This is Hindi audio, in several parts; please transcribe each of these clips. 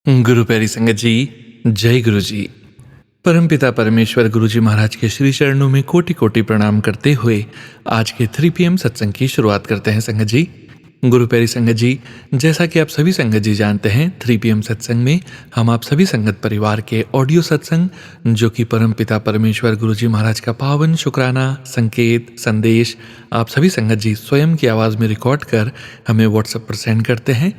गुरु प्यारी संगत जी, जय गुरु जी। परमपिता परमेश्वर गुरु जी महाराज के श्री चरणों में कोटि कोटि प्रणाम करते हुए आज के 3 PM सत्संग की शुरुआत करते हैं संगत जी। गुरु प्यारी संगत जी, जैसा कि आप सभी संगत जी जानते हैं, 3 PM सत्संग में हम आप सभी संगत परिवार के ऑडियो सत्संग जो कि परमपिता परमेश्वर गुरु जी महाराज का पावन शुक्राना संकेत संदेश आप सभी संगत जी स्वयं की आवाज़ में रिकॉर्ड कर हमें व्हाट्सएप पर सेंड करते हैं।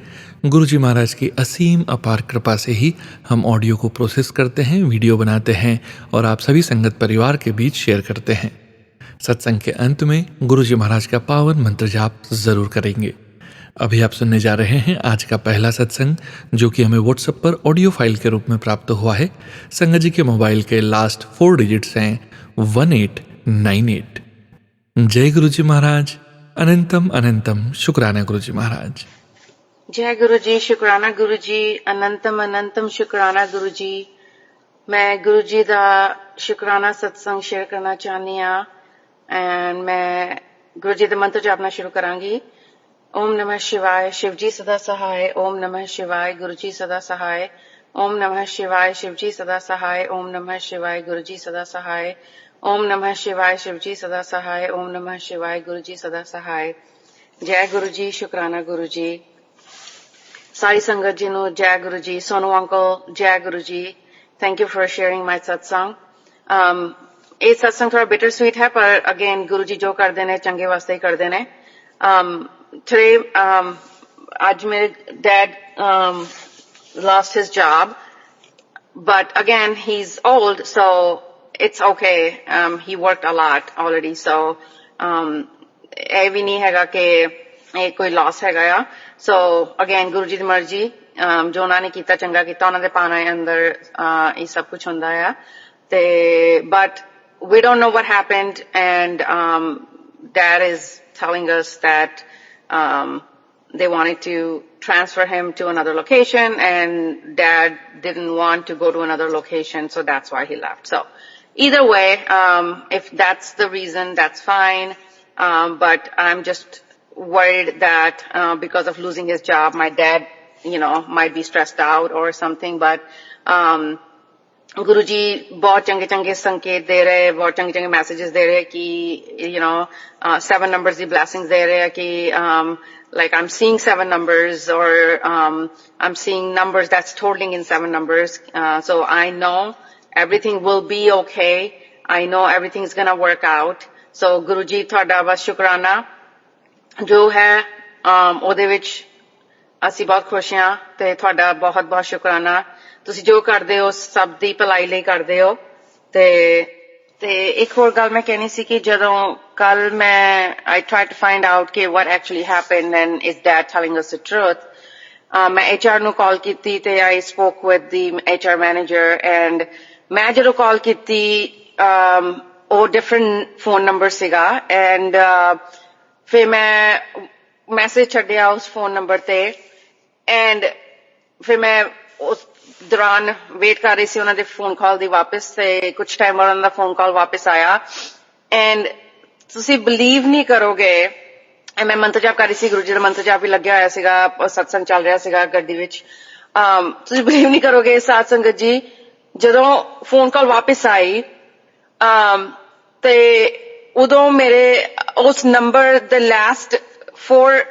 गुरु जी महाराज की असीम अपार कृपा से ही हम ऑडियो को प्रोसेस करते हैं, वीडियो बनाते हैं और आप सभी संगत परिवार के बीच शेयर करते हैं। सत्संग के अंत में गुरु जी महाराज का पावन मंत्र जाप जरूर करेंगे। अभी आप सुनने जा रहे हैं आज का पहला सत्संग जो कि हमें व्हाट्सएप पर ऑडियो फाइल के रूप में प्राप्त हुआ है। संगत जी के मोबाइल के लास्ट 4 डिजिट्स हैं 1898। जय गुरु जी महाराज, अनंतम अनंतम शुक्राना गुरु जी महाराज। जय गुरु जी, शुक्राना गुरु जी, अनंतम अनंतम शुक्राना गुरु जी। मैं गुरु जी दा शुक्राना सत्संग शेयर करना चाहनी हाँ एंड मैं गुरु जी दा मंत्र जापना शुरू करांगी। ओम नमः शिवाय, शिव जी सदा सहाय। ओम नमः शिवाय, गुरु जी सदा सहाय। ओम नमः शिवाय, शिव जी सदा सहाय। ओम नमः शिवाय, गुरु जी सदा सहाय। ओम नमः शिवाय, शिव जी सदा सहाय। ओम नमः शिवाय, गुरु जी सदा सहाय। जय गुरु जी, शुक्राना गुरु जी। सारी संगत जी नु जय गुरु जी। सोनू अंकल जय गुरु जी। Thank you for sharing my satsang. ये सत्संग थोड़ा बिटर स्वीट है पर अगेन गुरु जी जो कर देने चंगे वास्ते ही कर देने। आज मेरे dad lost his job, but again he's old, so it's okay. He worked a lot already, so ਇਹ ਵੀ ਨਹੀਂ ਹੈਗਾ ਕਿ ਇਹ ਕੋਈ loss ਹੈਗਾ ਆ। So again ਗੁਰੂ ਜੀ ਦੀ ਮਰਜ਼ੀ, ਜੋ ਉਹਨਾਂ ਨੇ ਕੀਤਾ ਚੰਗਾ ਕੀਤਾ, ਉਹਨਾਂ ਦੇ ਪਾਣਾ ਅੰਦਰ ਇਹ ਸਭ ਕੁਝ ਹੁੰਦਾ ਆ ਤੇ but we don't know what happened and dad is telling us that they wanted to transfer him to another location and dad didn't want to go to another location, so that's why he left. So either way, if that's the reason, that's fine, but I'm just worried that because of losing his job, my dad, might be stressed out or something, but गुरु जी बहुत चंगे चंगे संकेत दे रहे, बहुत चंगे चंगे मैसेजेस दे रहे कि 7 numbers की blessings दे रहे कि like I'm seeing 7 numbers or I'm seeing numbers that's totaling in 7 numbers, so I know everything will be okay. I know everything is gonna work out. So गुरु जी ਤੁਹਾਡਾ ਬਸ ਸ਼ੁਕਰਾਨਾ ਜੋ ਹੈ ਉਹਦੇ ਵਿੱਚ ਅਸੀਂ ਬਹੁਤ ਖੁਸ਼ ਹਾਂ ਤੇ ਤੁਹਾਡਾ ਬਹੁਤ ਬਹੁਤ ਸ਼ੁਕਰਾਨਾ। ਤੁਸੀਂ ਜੋ ਕਰਦੇ ਹੋ ਸਭ ਦੀ ਭਲਾਈ ਲਈ ਕਰਦੇ ਹੋ ਤੇ ਇੱਕ ਹੋਰ ਗੱਲ ਮੈਂ ਕਹਿਣੀ ਸੀ ਕਿ ਜਦੋਂ ਕੱਲ ਮੈਂ I tried to find out ਕਿ what actually happened and is dad telling us the truth. ਮੈਂ HR ਨੂੰ ਕਾਲ ਕੀਤੀ ਤੇ I spoke with the HR manager and ਮੈਂ ਜਦੋਂ ਕਾਲ ਕੀਤੀ ਉਹ different phone number ਸੀਗਾ and ਫਿਰ ਮੈਂ ਮੈਸੇਜ ਛੱਡਿਆ ਉਸ ਫੋਨ ਨੰਬਰ ਤੇ ਐਂਡ ਫਿਰ ਮੈਂ ਉਸ ਦੌਰਾਨ ਵੇਟ ਕਰ ਰਹੀ ਸੀ ਉਹਨਾਂ ਦੇ ਫੋਨ ਕਾਲ ਦੀ ਵਾਪਸ ਤੇ ਕੁਝ ਟਾਈਮ ਬਾਅਦ ਉਹਨਾਂ ਦਾ ਫੋਨ ਕਾਲ ਵਾਪਸ ਆਇਆ ਐਂਡ ਤੁਸੀਂ ਬਿਲੀਵ ਨਹੀਂ ਕਰੋਗੇ ਮੈਂ ਮੰਤਰ ਜਾਪ ਕਰ ਰਹੀ ਸੀ, ਗੁਰੂ ਜੀ ਦਾ ਮੰਤਰ ਜਾਪ ਵੀ ਲੱਗਿਆ ਹੋਇਆ ਸੀਗਾ, ਸਤਸੰਗ ਚੱਲ ਰਿਹਾ ਸੀਗਾ ਗੱਡੀ ਵਿੱਚ। ਤੁਸੀਂ ਬਿਲੀਵ ਨਹੀਂ ਕਰੋਗੇ ਸਾਧ ਸੰਗਤ ਜੀ, ਜਦੋਂ ਫੋਨ ਕਾਲ ਵਾਪਸ ਆਈ ਤੇ ਉਦੋਂ ਮੇਰੇ ਉਸ number the last 4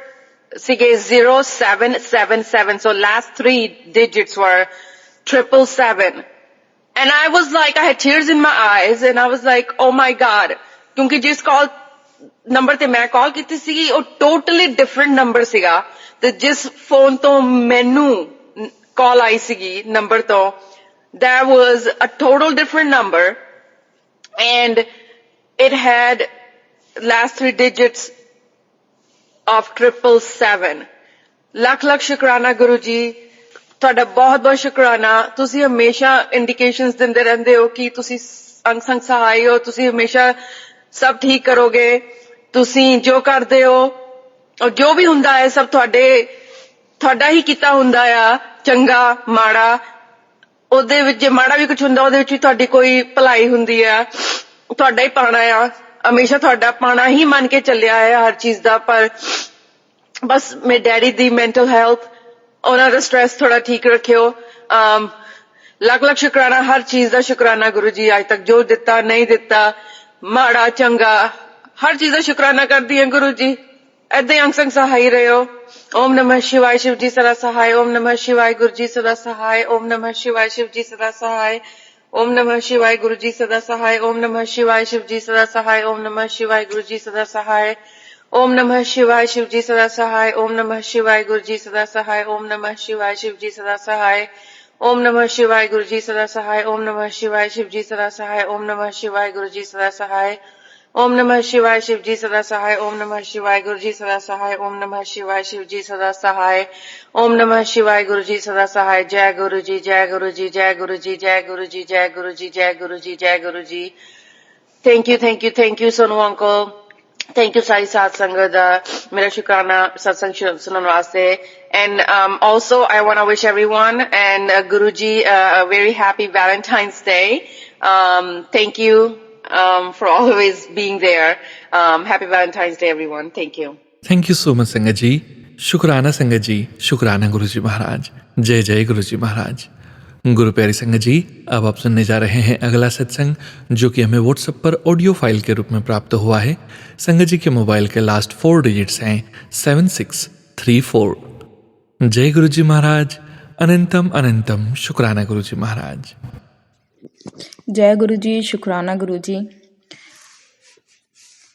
sige 0777, so last 3 digits were 777 and I was like, I had tears in my eyes and I was like, oh my god, ਕਿਉਂਕਿ ਜਿਸ ਕਾਲ ਨੰਬਰ ਤੇ ਮੈਂ ਕਾਲ ਕੀਤੀ ਸੀ ਉਹ ਟੋਟਲੀ ਡਿਫਰੈਂਟ ਨੰਬਰ ਸੀਗਾ ਤੇ ਜਿਸ ਫੋਨ ਤੋਂ ਮੈਨੂੰ ਕਾਲ ਆਈ ਸੀਗੀ ਨੰਬਰ ਤੋਂ that was a total different number and it had last 3 digits of 777. Lakh lakh ਸ਼ੁਕਰਾਨਾ ਗੁਰੂ ਜੀ, ਤੁਹਾਡਾ ਬਹੁਤ ਬਹੁਤ ਸ਼ੁਕਰਾਨਾ। ਤੁਸੀਂ ਹਮੇਸ਼ਾ ਇੰਡੀਕੇਸ਼ਨਸ ਦਿੰਦੇ ਰਹਿੰਦੇ ਹੋ ਕਿ ਤੁਸੀਂ ਅੰਗ ਸੰਗ ਸਹਾਈ ਹੋ, ਤੁਸੀਂ ਹਮੇਸ਼ਾ ਸਭ ਠੀਕ ਕਰੋਗੇ, ਤੁਸੀਂ ਜੋ ਕਰਦੇ ਹੋ ਔਰ ਜੋ ਵੀ ਹੁੰਦਾ ਹੈ ਸਭ ਤੁਹਾਡਾ ਹੀ ਕੀਤਾ ਹੁੰਦਾ ਆ, ਚੰਗਾ ਮਾੜਾ, ਉਹਦੇ ਵਿੱਚ ਜੇ ਮਾੜਾ ਵੀ ਕੁਝ ਹੁੰਦਾ ਉਹਦੇ ਵਿੱਚ ਵੀ ਤੁਹਾਡੀ ਕੋਈ ਭਲਾਈ ਹੁੰਦੀ ਆ, ਤੁਹਾਡਾ ਹੀ ਪਾਣਾ ਆ, ਹਮੇਸ਼ਾ ਤੁਹਾਡਾ ਪਾਣਾ ਹੀ ਮੰਨ ਕੇ ਚੱਲਿਆ ਹੈ ਹਰ ਚੀਜ਼ ਦਾ। ਪਰ ਬਸ ਮੇਰੇ ਡੈਡੀ ਦੀ ਮੈਂਟਲ ਹੈਲਥ, ਉਹਨਾਂ ਦਾ ਸਟ੍ਰੈਸ ਥੋੜਾ ਠੀਕ ਰੱਖਿਓ। ਲੱਖ ਲੱਖ ਸ਼ੁਕਰਾਨਾ, ਹਰ ਚੀਜ਼ ਦਾ ਸ਼ੁਕਰਾਨਾ ਗੁਰੂ ਜੀ, ਅੱਜ ਤੱਕ ਜੋ ਦਿੱਤਾ ਨਹੀਂ ਦਿੱਤਾ, ਮਾੜਾ ਚੰਗਾ ਹਰ ਚੀਜ਼ ਦਾ ਸ਼ੁਕਰਾਨਾ ਕਰਦੀ ਹਾਂ ਗੁਰੂ ਜੀ। ਏਦਾਂ ਹੀ ਅੰਗ ਸੰਗ ਸਹਾਈ ਰਹੋ। ओम नमः शिवाय, शिव जी सदा सहाय। ओम नमः शिवाय, गुरु जी सदा सहाय। ओम नमः शिवाय, शिव जी सदा सहाय। ओम नमः शिवाय, गुरु जी सदा सहाय। ओम नमः शिवाय, शिव जी सदा सहाय। ओम नमः शिवाय, गुरु जी सदा सहाय। ओम नमः शिवाय, शिव जी सदा सहाय। ओम नमः शिवाय, गुरु जी सदा सहाय। ओम नमः शिवाय, शिव जी सदा सहाय। ओम नमः शिवाय, गुरु जी सदा सहाय। ओम नमः शिवाय, शिव जी सदा सहाय। ओम नमः शिवाय, गुरु जी सदा सहाय। ओम नमः शिवाय, शिव जी सदा सहाय। ओम नमः शिवाय, गुरु जी सदा सहाय। ओम नमः शिवाय, शिव जी सदा सहाय। ओम नमः शिवाय, गुरु जी सदा सहाय। जय गुरु जी, जय गुरु जी, जय गुरु जी, जय गुरु जी, जय गुरु जी, जय गुरु जी, जय गुरु जी। Thank you Sonu uncle. Thank you सारी साथ संगत मेरा शुक्राना सत्संग सुनने वास्ते। And also I want to wish everyone and Guruji a very happy Valentine's Day. Thank you for always being there. Happy Valentine's Day everyone. Thank you. Thank you so much संगत जी। शुक्राना संगत जी, शुक्राना गुरु जी महाराज। जय जय गुरु जी महाराज। गुरु प्यारी संगत जी, अब आप सुनने जा रहे हैं अगला सत्संग, जो कि हमें व्हाट्सएप पर ऑडियो फाइल के रूप में प्राप्त हुआ है। संगत जी के मोबाइल के लास्ट 4 डिजिट्स हैं 7634। जय गुरु जी महाराज। अनंतम अनंतम शुक्राना गुरु जी महाराज। जय गुरु जी, शुक्राना गुरु जी।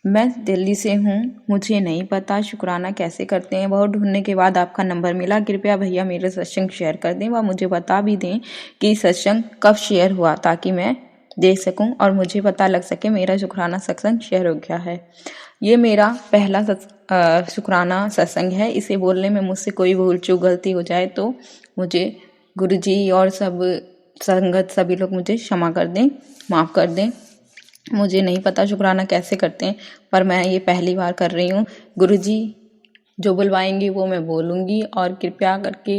मैं दिल्ली से हूँ, मुझे नहीं पता शुक्राना कैसे करते हैं। बहुत ढूंढने के बाद आपका नंबर मिला। कृपया भैया मेरे सत्संग शेयर कर दें व मुझे बता भी दें कि सत्संग कब शेयर हुआ, ताकि मैं देख सकूं और मुझे पता लग सके मेरा शुक्राना सत्संग शेयर हो गया है। ये मेरा पहला शुक्राना सत्संग है। इसे बोलने में मुझसे कोई भूल चूक गलती हो जाए तो मुझे गुरु जी और सब संगत सभी लोग मुझे क्षमा कर दें, माफ़ कर दें। मुझे नहीं पता शुक्राना कैसे करते हैं, पर मैं ये पहली बार कर रही हूँ। गुरु जी जो बुलवाएंगे वो मैं बोलूँगी, और कृपया करके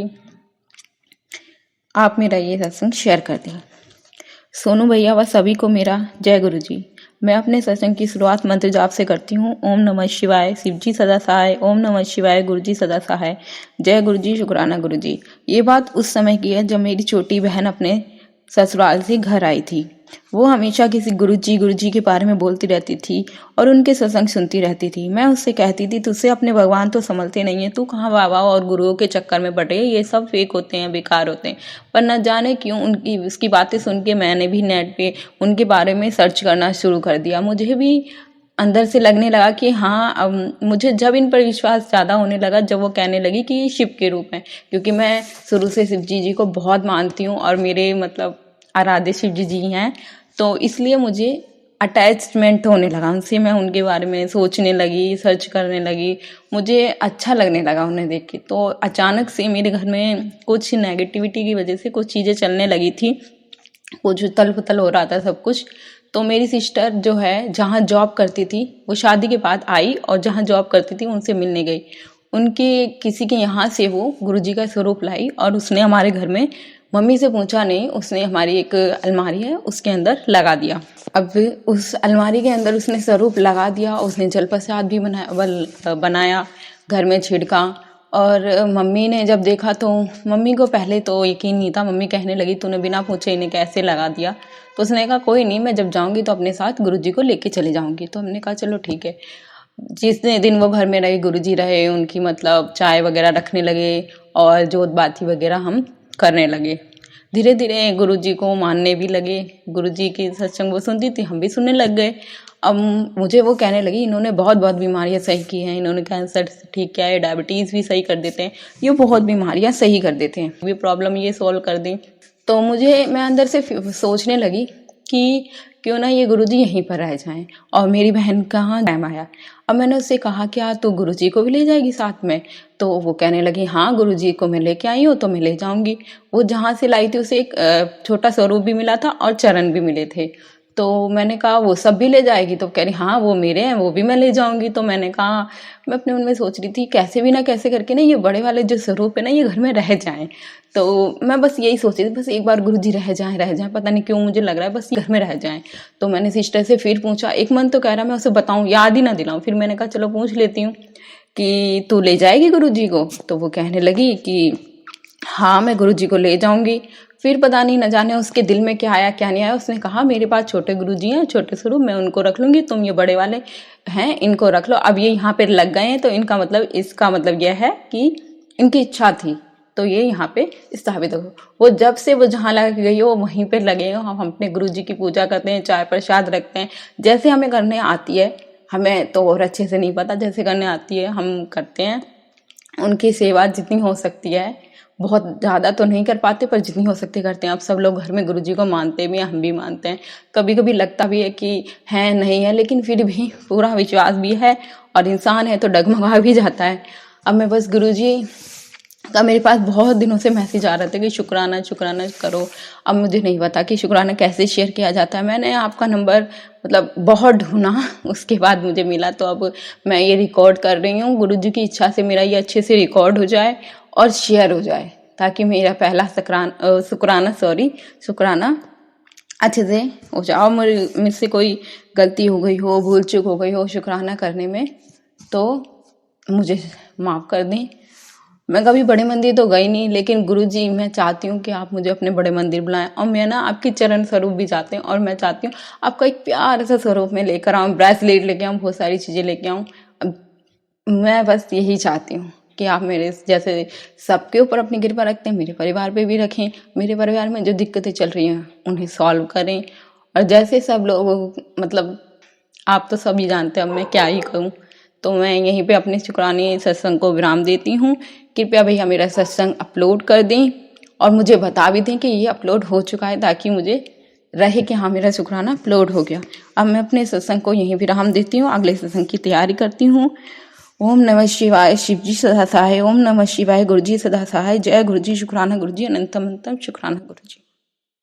आप मेरा ये सत्संग शेयर कर दें। सोनू भैया व सभी को मेरा जय गुरु जी। मैं अपने सत्संग की शुरुआत मंत्र जाप से करती हूँ। ओम नमः शिवाय, शिव जी सदा सहाय। ओम नमः शिवाय, गुरु जी सदा सहाय। जय गुरु जी, शुक्राना गुरु जी। ये बात उस समय की है जब मेरी छोटी बहन अपने ससुराल से घर आई थी। वो हमेशा किसी गुरु जी के बारे में बोलती रहती थी और उनके सत्संग सुनती रहती थी। मैं उससे कहती थी, तुझसे अपने भगवान तो संभलते नहीं है, तू कहाँ बाबा और गुरुओं के चक्कर में पड़े, ये सब फेक होते हैं, बेकार होते हैं। पर न जाने क्यों उसकी बातें सुन के मैंने भी नेट पे उनके बारे में सर्च करना शुरू कर दिया। मुझे भी अंदर से लगने लगा कि हाँ, अब मुझे जब इन पर विश्वास ज़्यादा होने लगा जब वो कहने लगी कि ये शिव के रूप हैं, क्योंकि मैं शुरू से शिव जी को बहुत मानती हूँ और मेरे मतलब आराध्य शिव जी हैं, तो इसलिए मुझे अटैचमेंट होने लगा उनसे। मैं उनके बारे में सोचने लगी, सर्च करने लगी, मुझे अच्छा लगने लगा उन्हें देख के। तो अचानक से मेरे घर में कुछ नेगेटिविटी की वजह से कुछ चीज़ें चलने लगी थी, कुछ उथल पुथल हो रहा था सब कुछ। तो मेरी सिस्टर जो है जहाँ जॉब करती थी, वो शादी के बाद आई और जहाँ जॉब करती थी उनसे मिलने गई। उनके किसी के यहाँ से वो गुरुजी का स्वरूप लाई और उसने हमारे घर में, मम्मी से पूछा नहीं, उसने हमारी एक अलमारी है उसके अंदर लगा दिया। अब उस अलमारी के अंदर उसने स्वरूप लगा दिया, उसने जल प्रसाद भी बनाया, घर में छिड़का। और मम्मी ने जब देखा तो मम्मी को पहले तो यकीन नहीं था। मम्मी कहने लगी, तूने बिना पूछे इन्हें कैसे लगा दिया? तो उसने कहा कोई नहीं, मैं जब जाऊँगी तो अपने साथ गुरुजी को लेके चले जाऊँगी। तो हमने कहा चलो ठीक है। जितने दिन वो घर में रहे, गुरुजी रहे, उनकी मतलब चाय वगैरह रखने लगे और जोत बाती वगैरह हम करने लगे। धीरे धीरे गुरुजी को मानने भी लगे। गुरुजी की सत्संग वो सुनती थी, हम भी सुनने लग गए। अब मुझे वो कहने लगी, इन्होंने बहुत बीमारियां सही की हैं, इन्होंने कैंसर ठीक किया है, डायबिटीज़ भी सही कर देते हैं, ये बहुत बीमारियां सही कर देते हैं, भी प्रॉब्लम ये सॉल्व कर दें। तो मैं अंदर से सोचने लगी कि क्यों ना ये गुरुजी यहीं पर रह जाएं। और मेरी बहन कहाँ टाइम आया। अब मैंने उससे कहा क्या तू गुरुजी को भी ले जाएगी साथ में? तो वो कहने लगी हाँ, गुरुजी को मैं लेके आई हूँ तो मैं ले जाऊँगी। वो जहाँ से लाई थी उसे एक छोटा स्वरूप भी मिला था और चरण भी मिले थे। तो मैंने कहा वो सब भी ले जाएगी? तो कह रही हाँ वो मेरे हैं, वो भी मैं ले जाऊंगी। तो मैंने कहा, मैं अपने मन में सोच रही थी कैसे भी ना कैसे करके ना ये बड़े वाले जो स्वरूप है ना ये घर में रह जाएं। तो मैं बस यही सोच रही थी, बस एक बार गुरुजी रह जाएं, पता नहीं क्यों मुझे लग रहा है बस घर में रह जाएं। तो मैंने सिस्टर से फिर पूछा, एक मन तो कह रहा मैं उसे बताऊँ, याद ही ना दिलाऊँ। फिर मैंने कहा चलो पूछ लेती हूँ कि तू ले जाएगी गुरुजी को? तो वो कहने लगी कि हाँ, मैं गुरुजी को ले जाऊंगी। फिर पता नहीं न जाने उसके दिल में क्या आया क्या नहीं आया। उसने कहा मेरे पास छोटे गुरुजी हैं, छोटे स्वरूप, मैं उनको रख लूंगी, तुम ये बड़े वाले हैं इनको रख लो। अब ये यहाँ पे लग गए हैं तो इनका मतलब, इसका मतलब यह है कि इनकी इच्छा थी तो ये यहाँ पे स्थापित हो। वो जब से वो जहाँ लग गई हो वो वहीं पे लगे हो। हम अपने गुरुजी की पूजा करते हैं, चाय प्रसाद रखते हैं, जैसे हमें करने आती है। हमें तो और अच्छे से नहीं पता, जैसे करने आती है हम करते हैं। उनकी सेवा जितनी हो सकती है, बहुत ज़्यादा तो नहीं कर पाते पर जितनी हो सकती करते हैं। अब सब लोग घर में गुरुजी को मानते भी हैं, हम भी मानते हैं। कभी कभी लगता भी है कि है नहीं है, लेकिन फिर भी पूरा विश्वास भी है और इंसान है तो डगमगा भी जाता है। अब मैं बस गुरुजी का, मेरे पास बहुत दिनों से मैसेज आ रहे थे कि शुक्राना शुक्राना करो। अब मुझे नहीं पता कि शुक्राना कैसे शेयर किया जाता है। मैंने आपका नंबर मतलब बहुत ढूंढा, उसके बाद मुझे मिला, तो अब मैं ये रिकॉर्ड कर रही हूँ। गुरुजी की इच्छा से मेरा ये अच्छे से रिकॉर्ड हो जाए और शेयर हो जाए, ताकि मेरा पहला शुक्राना अच्छे से हो जाए। और मुझसे कोई गलती हो गई हो, भूल चूक हो गई हो शुक्राना करने में, तो मुझे माफ़ कर दें। मैं कभी बड़े मंदिर तो गई नहीं, लेकिन गुरुजी मैं चाहती हूँ कि आप मुझे अपने बड़े मंदिर बुलाएं। और मैं ना आपके चरण स्वरूप भी चाहती हूँ, और मैं चाहती हूँ आपका एक प्यार सा स्वरूप में लेकर आऊँ, ब्रेसलेट लेके आऊँ, बहुत सारी चीज़ें लेके आऊँ। मैं बस यही चाहती हूँ कि आप मेरे जैसे सबके ऊपर अपनी कृपा रखते हैं, मेरे परिवार पे भी रखें। मेरे परिवार में जो दिक्कतें चल रही हैं उन्हें सॉल्व करें। और जैसे सब लोग, मतलब आप तो सभी जानते हैं, अब मैं क्या ही कहूँ। तो मैं यहीं पे अपने शुक्राने सत्संग को विराम देती हूँ। कृपया भैया मेरा सत्संग अपलोड कर दें और मुझे बता भी दें कि ये अपलोड हो चुका है, ताकि मुझे रहे कि हाँ मेरा शुक्राना अपलोड हो गया। अब मैं अपने सत्संग को यहीं विराम देती हूँ, अगले सत्संग की तैयारी करती हूँ। ओम नमः शिवाय, शिवजी सदा सहाय। ओम नमः शिवाय, गुरुजी सदा सहाय। जय गुरुजी, शुक्राना गुरुजी, अनंतम अनंतम शुक्राना गुरुजी।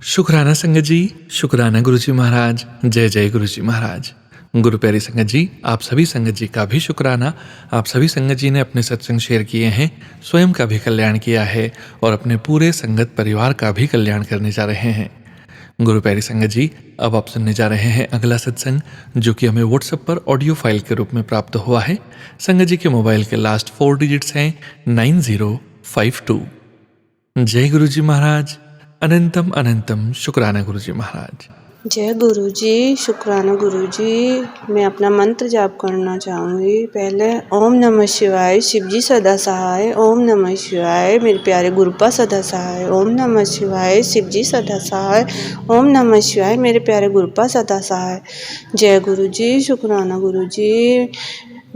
शुक्राना संगत जी, शुक्राना गुरुजी महाराज। जय जय गुरुजी महाराज। गुरु प्यारी संगत जी, आप सभी संगत जी का भी शुक्राना। आप सभी संगत जी ने अपने सत्संग शेयर किए हैं, स्वयं का भी कल्याण किया है और अपने पूरे संगत परिवार का भी कल्याण करने जा रहे हैं। गुरु प्यारी संगत जी, अब आप सुनने जा रहे हैं अगला सत्संग, जो कि हमें व्हाट्सएप पर ऑडियो फाइल के रूप में प्राप्त हुआ है। संगत जी के मोबाइल के लास्ट 4 डिजिट्स हैं 9052। जय गुरुजी महाराज। अनंतम अनंतम शुक्राना गुरुजी महाराज। जय गुरुजी, शुक्राना गुरुजी। मैं अपना मंत्र जाप करना चाहूँगी। पहले ओम नमः शिवाय, शिवजी सदा सहाय। ओम नमः शिवाय, मेरे प्यारे गुरुपा सदा सहाय। ओम नमः शिवाय, शिवजी सदा सहाय। ओम नमः शिवाय, मेरे प्यारे गुरुपा सदा सहाय। जय गुरुजी, शुक्राना गुरुजी।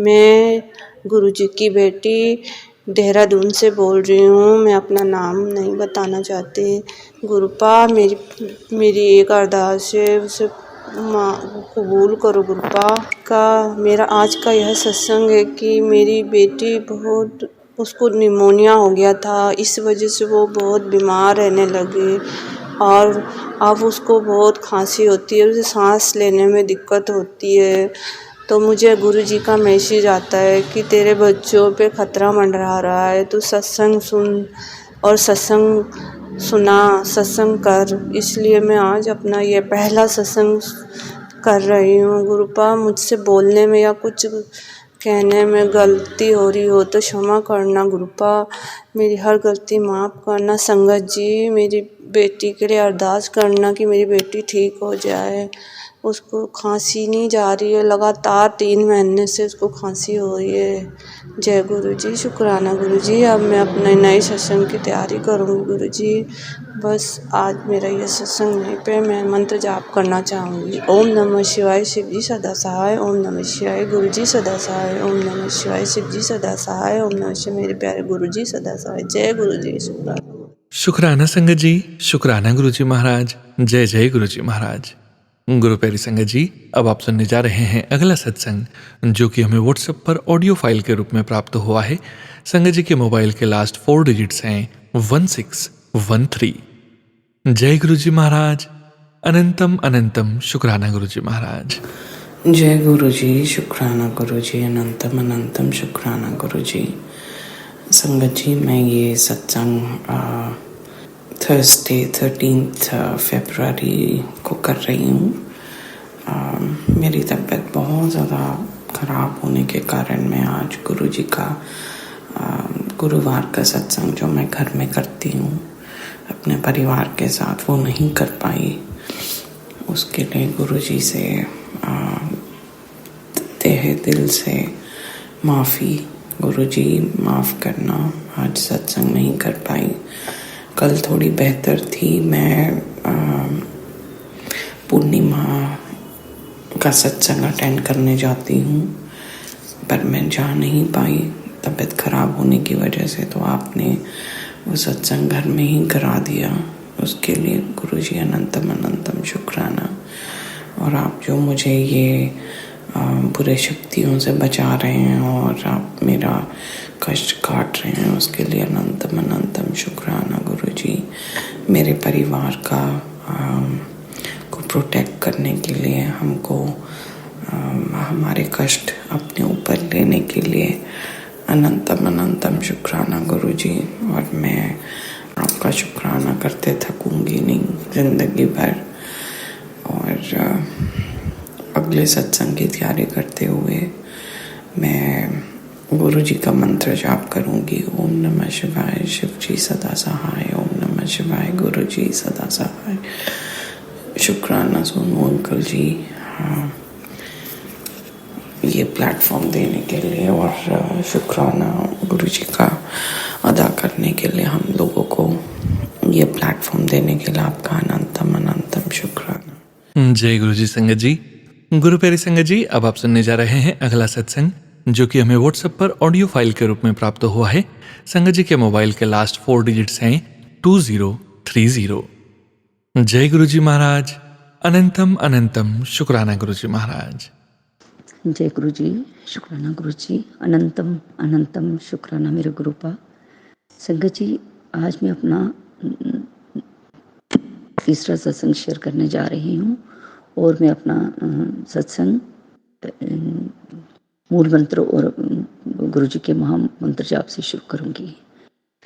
मैं गुरुजी की बेटी देहरादून से बोल रही हूँ। मैं अपना नाम नहीं बताना चाहती। गुरुपा, मेरी एक अरदास है, उसे कबूल करो गुरुपा का। मेरा आज का यह सत्संग है कि मेरी बेटी बहुत, उसको निमोनिया हो गया था, इस वजह से वो बहुत बीमार रहने लगी और अब उसको बहुत खांसी होती है, उसे सांस लेने में दिक्कत होती है। तो मुझे गुरुजी का मैसेज आता है कि तेरे बच्चों पे खतरा मंडरा रहा है, तू सत्संग सुन और सत्संग कर। इसलिए मैं आज अपना ये पहला सत्संग कर रही हूँ। गुरुपा, मुझसे बोलने में या कुछ कहने में गलती हो रही हो तो क्षमा करना गुरुपा, मेरी हर गलती माफ़ करना। संगत जी, मेरी बेटी के लिए अरदास करना कि मेरी बेटी ठीक हो जाए। उसको खांसी नहीं जा रही है, लगातार 3 महीने से उसको खांसी हो रही है। जय गुरुजी, शुक्राना गुरुजी। अब मैं अपने नए सत्संग की तैयारी करूँगी गुरुजी। बस आज मेरा ये सत्संग नहीं पे, मैं मंत्र जाप करना चाहूँगी। ओम नमः शिवाय, शिवजी सदा सहाय। ओम नमः शिवाय, गुरुजी सदा सहाय। ओम नमः शिवाय, शिवजी सदा सहाय। ओम नमः शिवाय, मेरे प्यारे गुरुजी सदा सहाय। जय गुरुजी, शुक्राना। शुक्राना संगत जी, शुक्राना गुरुजी महाराज। जय जय गुरुजी महाराज। गुरु प्यारी संगत जी, अब आप सुनने जा रहे हैं अगला सत्संग, जो कि हमें व्हाट्सएप पर ऑडियो फाइल के रूप में प्राप्त हुआ है। संगत जी के मोबाइल के लास्ट 4 डिजिट्स हैं 1613। जय गुरुजी महाराज। अनंतम अनंतम शुक्राना गुरुजी महाराज। जय गुरुजी, शुक्राना गुरुजी, अनंतम अनंतम शुक्राना गुरुजी। संगत जी, मैं ये सत्संग थर्सडे 13 फरवरी को कर रही हूँ। मेरी तबीयत बहुत ज़्यादा ख़राब होने के कारण मैं आज गुरुजी का गुरुवार का सत्संग जो मैं घर में करती हूँ अपने परिवार के साथ, वो नहीं कर पाई। उसके लिए गुरुजी से तहे दिल से माफ़ी। गुरुजी माफ़ करना, आज सत्संग नहीं कर पाई। कल थोड़ी बेहतर थी। मैं पूर्णिमा का सत्संग अटेंड करने जाती हूँ, पर मैं जा नहीं पाई तबीयत खराब होने की वजह से। तो आपने वो सत्संग घर में ही करा दिया, उसके लिए गुरुजी अनंतम अनंतम शुक्राना। और आप जो मुझे ये बुरे शक्तियों से बचा रहे हैं और आप मेरा कष्ट काट रहे हैं, उसके लिए अनंतम अनंतम शुक्राना गुरुजी। मेरे परिवार का को प्रोटेक्ट करने के लिए, हमको हमारे कष्ट अपने ऊपर लेने के लिए अनंतम अनंतम शुक्राना गुरुजी। और मैं आपका शुक्राना करते थकूंगी नहीं ज़िंदगी भर। और अगले सत्संग की तैयारी करते हुए मैं गुरुजी का मंत्र जाप करूंगी। ओम नमः शिवाय, शिव जी सदा सहाय। ओम नमः शिवाय, गुरुजी सदा सहाय। शुक्राना सोनू अंकल जी ये प्लेटफॉर्म देने के लिए, और शुक्राना गुरुजी का अदा करने के लिए, हम लोगों को ये प्लेटफॉर्म देने के लिए आपका अनंतम अनंतम शुक्राना। जय गुरुजी संगत जी। गुरु प्यारी संगत जी, अब आप सुनने जा रहे हैं अगला सत्संग, जो कि हमें व्हाट्सएप पर ऑडियो फाइल के रूप में प्राप्त हुआ है। संगत जी के मोबाइल के लास्ट 4 डिजिट्स हैं 2030। जय गुरुजी महाराज। अनंतम अनंतम शुक्राना गुरुजी महाराज। जय गुरु जी, शुक्राना गुरु जी। अनंतम अनंतम शुक्राना मेरे गुरुपा। संगत जी, आज मैं अपना तीसरा सत्संग शेयर करने जा रही हूँ, और मैं अपना सत्संग मूल मंत्र और गुरु जी के महामंत्र जाप से शुरू करूँगी।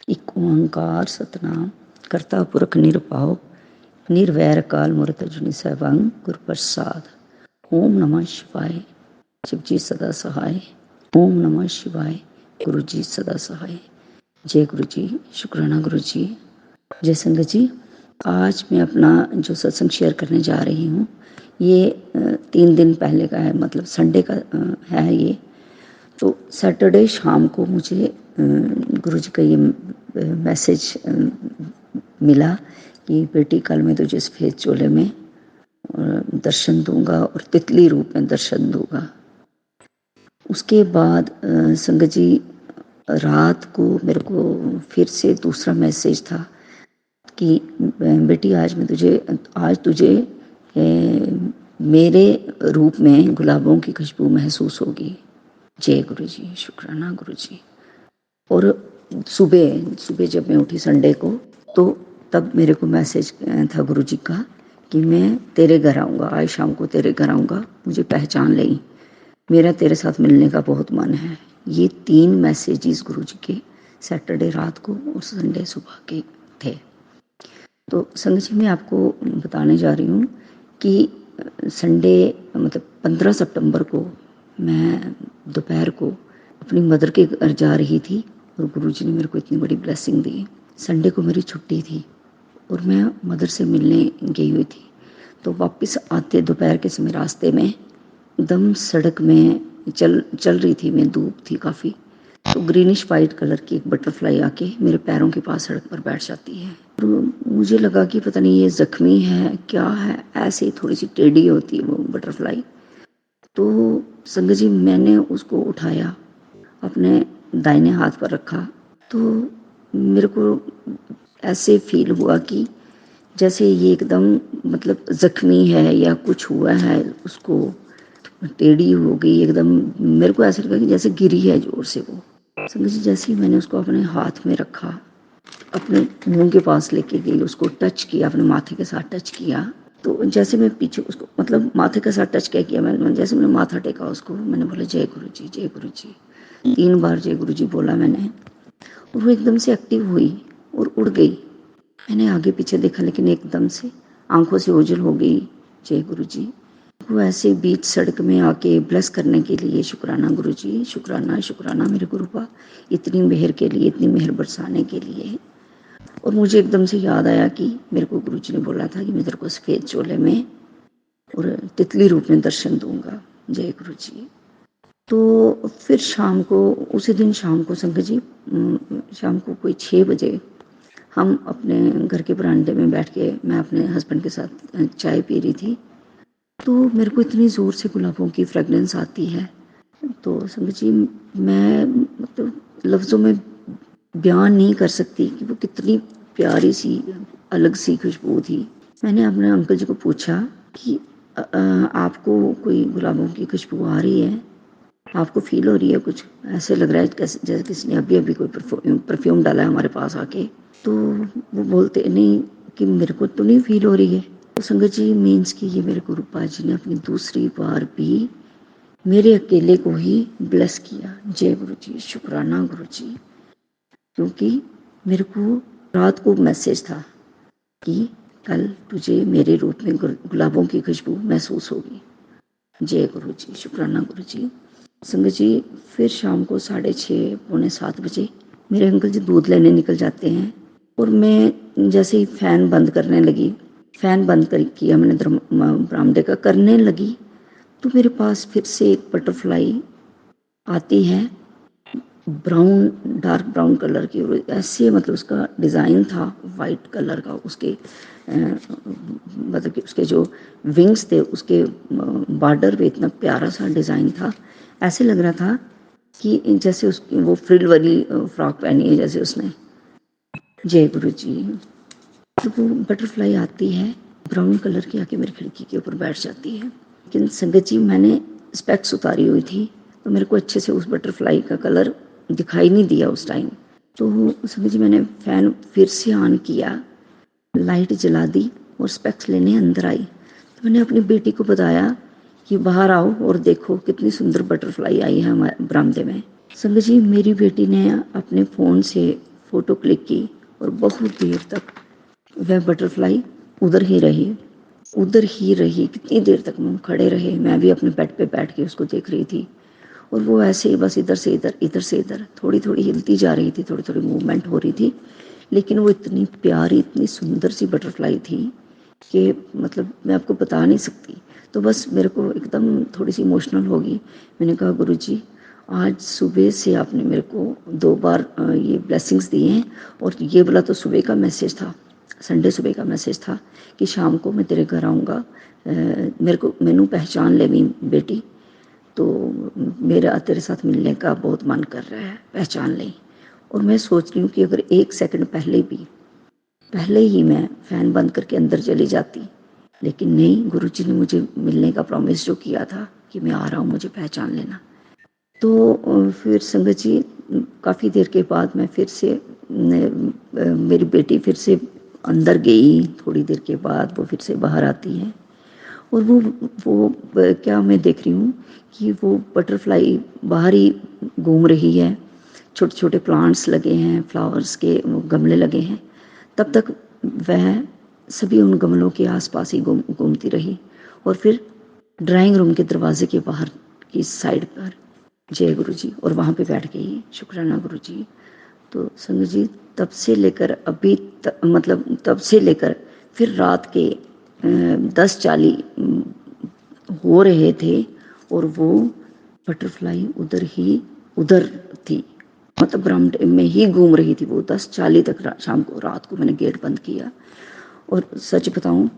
एक ओंकार सतनाम करता पुरख निरभाव, निर्वैर काल मूर्त अजूनी सहवांग गुरु प्रसाद। ओम नमः शिवाय, शिव जी सदा सहाय। ओम नमः शिवाय, गुरु जी सदा सहाय। जय गुरु जी, शुक्राना गुरु जी। जय संगत जी, आज मैं अपना जो सत्संग शेयर करने जा रही हूँ, ये 3 दिन पहले का है, मतलब संडे का है ये। तो सैटरडे शाम को मुझे गुरु जी का ये मैसेज मिला कि बेटी कल मैं तुझे सफ़ेद चोले में दर्शन दूंगा और तितली रूप में दर्शन दूंगा। उसके बाद संगत जी, रात को मेरे को फिर से दूसरा मैसेज था कि बेटी आज तुझे मेरे रूप में गुलाबों की खुशबू महसूस होगी। जय गुरु जी, शुक्राना गुरु जी। और सुबह जब मैं उठी संडे को, तो तब मेरे को मैसेज था गुरु जी का कि मैं तेरे घर आऊँगा, आज शाम को तेरे घर आऊँगा, मुझे पहचान लें, मेरा तेरे साथ मिलने का बहुत मन है। ये 3 मैसेजेस गुरु जी के सैटरडे रात को और संडे सुबह के थे। तो संगत जी, मैं आपको बताने जा रही हूँ कि संडे मतलब 15 सितंबर को मैं दोपहर को अपनी मदर के घर जा रही थी, और गुरु जी ने मेरे को इतनी बड़ी ब्लेसिंग दी। संडे को मेरी छुट्टी थी और मैं मदर से मिलने गई हुई थी। तो वापस आते दोपहर के समय रास्ते में एकदम सड़क में चल रही थी मैं, धूप थी काफ़ी, तो ग्रीनिश वाइट कलर की एक बटरफ्लाई आके मेरे पैरों के पास सड़क पर बैठ जाती है। और मुझे लगा कि पता नहीं ये ज़ख्मी है क्या है, ऐसे ही थोड़ी सी टेढ़ी होती है वो बटरफ्लाई। तो संगत जी, मैंने उसको उठाया, अपने दाहिने हाथ पर रखा, तो मेरे को ऐसे फील हुआ कि जैसे ये एकदम मतलब ज़ख्मी है या कुछ हुआ है, उसको टेढ़ी हो गई एकदम। मेरे को ऐसा लगा कि जैसे गिरी है जोर से वो। संगत जी, जैसे ही मैंने उसको अपने हाथ में रखा, अपने मुंह के पास लेके गई, उसको टच किया, अपने माथे के साथ टच किया, तो जैसे मैं पीछे उसको मतलब माथे के साथ टच क्या किया, मैंने जैसे मैंने माथा टेका उसको, मैंने बोला जय गुरु जी, जय गुरु जी। 3 बार जय गुरु जी बोला मैंने, और वो एकदम से एक्टिव हुई और उड़ गई। मैंने आगे पीछे देखा, लेकिन एकदम से आंखों से ओझल हो गई। जय गुरु जी। वो ऐसे बीच सड़क में आके ब्लेस करने के लिए शुक्राना गुरुजी, शुक्राना शुक्राना मेरे गुरुपा, इतनी मेहर के लिए, इतनी मेहर बरसाने के लिए। और मुझे एकदम से याद आया कि मेरे को गुरुजी ने बोला था कि मैं तेरे को सफ़ेद चोले में और तितली रूप में दर्शन दूंगा। जय गुरुजी। तो फिर शाम को, उसी दिन शाम को संगत जी, शाम को कोई 6 बजे हम अपने घर के बरामदे में बैठ के, मैं अपने हस्बैंड के साथ चाय पी रही थी, तो मेरे को इतनी ज़ोर से गुलाबों की फ्रेगनेंस आती है। तो संगत जी, मैं मतलब लफ्ज़ों में बयान नहीं कर सकती कि वो कितनी प्यारी सी अलग सी खुशबू थी। मैंने अपने अंकल जी को पूछा कि आपको कोई गुलाबों की खुशबू आ रही है, आपको फील हो रही है कुछ? ऐसे लग रहा है जैसे किसी ने अभी अभी कोई परफ्यूम डाला है हमारे पास आके। तो वो बोलते नहीं कि मेरे को तो नहीं फील हो रही है। तो संगत जी, मीन्स कि ये मेरे गुरुपा जी ने अपनी दूसरी बार भी मेरे अकेले को ही ब्लेस किया। जय गुरु जी, शुक्राना गुरु जी। क्योंकि मेरे को रात को मैसेज था कि कल तुझे मेरे रूप में गुलाबों की खुशबू महसूस होगी। जय गुरु जी, शुक्राना गुरु जी। संगत जी, फिर शाम को 6:30 पौने 7 बजे मेरे अंकल जी दूध लेने निकल जाते हैं, और मैं जैसे ही फ़ैन बंद करने लगी, फ़ैन बंद किया मैंने बरामदे का, करने लगी तो मेरे पास फिर से एक बटरफ्लाई आती है, ब्राउन, डार्क ब्राउन कलर की, और ऐसे मतलब उसका डिज़ाइन था वाइट कलर का, उसके मतलब कि उसके जो विंग्स थे, उसके बॉर्डर पे इतना प्यारा सा डिज़ाइन था। ऐसे लग रहा था कि जैसे उसकी वो फ्रिल वाली फ्रॉक पहनी है जैसे उसने। जय गुरु जी। तो वो बटरफ्लाई आती है ब्राउन कलर की, आके मेरी खिड़की के ऊपर बैठ जाती है। लेकिन संगत जी, मैंने स्पेक्स उतारी हुई थी, तो मेरे को अच्छे से उस बटरफ्लाई का कलर दिखाई नहीं दिया उस टाइम। तो संगत जी, मैंने फ़ैन फिर से ऑन किया, लाइट जला दी और स्पेक्स लेने अंदर आई। तो मैंने अपनी बेटी को बताया कि बाहर आओ और देखो कितनी सुंदर बटरफ्लाई आई है हमारे बरामदे में। संगत जी, मेरी बेटी ने अपने फ़ोन से फ़ोटो क्लिक की और बहुत देर तक वह बटरफ्लाई उधर ही रही, कितनी देर तक हम खड़े रहे। मैं भी अपने बेड पे बैठ के उसको देख रही थी, और वो ऐसे ही बस इधर से इधर थोड़ी थोड़ी हिलती जा रही थी, थोड़ी थोड़ी मूवमेंट हो रही थी, लेकिन वो इतनी प्यारी, इतनी सुंदर सी बटरफ्लाई थी कि मतलब मैं आपको बता नहीं सकती। तो बस मेरे को एकदम थोड़ी सी इमोशनल होगी। मैंने कहा, गुरु जी, आज सुबह से आपने मेरे को 2 बार ये ब्लेसिंग्स दिए हैं, और ये वाला तो सुबह का मैसेज था, संडे सुबह का मैसेज था कि शाम को मैं तेरे घर आऊँगा, मैनू पहचान ले मेरी बेटी, तो मेरा तेरे साथ मिलने का बहुत मन कर रहा है, पहचान ले। और मैं सोच रही हूँ कि अगर 1 सेकंड पहले ही मैं फ़ैन बंद करके अंदर चली जाती, लेकिन नहीं, गुरुजी ने मुझे मिलने का प्रॉमिस जो किया था कि मैं आ रहा हूँ, मुझे पहचान लेना। तो फिर संगत जी, काफ़ी देर के बाद मैं फिर से मेरी बेटी फिर से अंदर गई, थोड़ी देर के बाद वो फिर से बाहर आती है, और वो क्या मैं देख रही हूँ कि वो बटरफ्लाई बाहर ही घूम रही है। छोटे छोटे प्लांट्स लगे हैं, फ्लावर्स के वो गमले लगे हैं। तब तक वह सभी उन गमलों के आसपास ही घूमती रही, और फिर ड्राइंग रूम के दरवाजे के बाहर की साइड पर, जय गुरु जी, और वहाँ पे बैठ गई। शुक्राना गुरु जी। तो संगत जी, तब से लेकर अभी मतलब तब से लेकर फिर रात के 10:40 हो रहे थे, और वो बटरफ्लाई उधर थी, मतलब बरामदे में ही घूम रही थी वो 10:40 तक। शाम को, रात को मैंने गेट बंद किया, और सच बताऊं,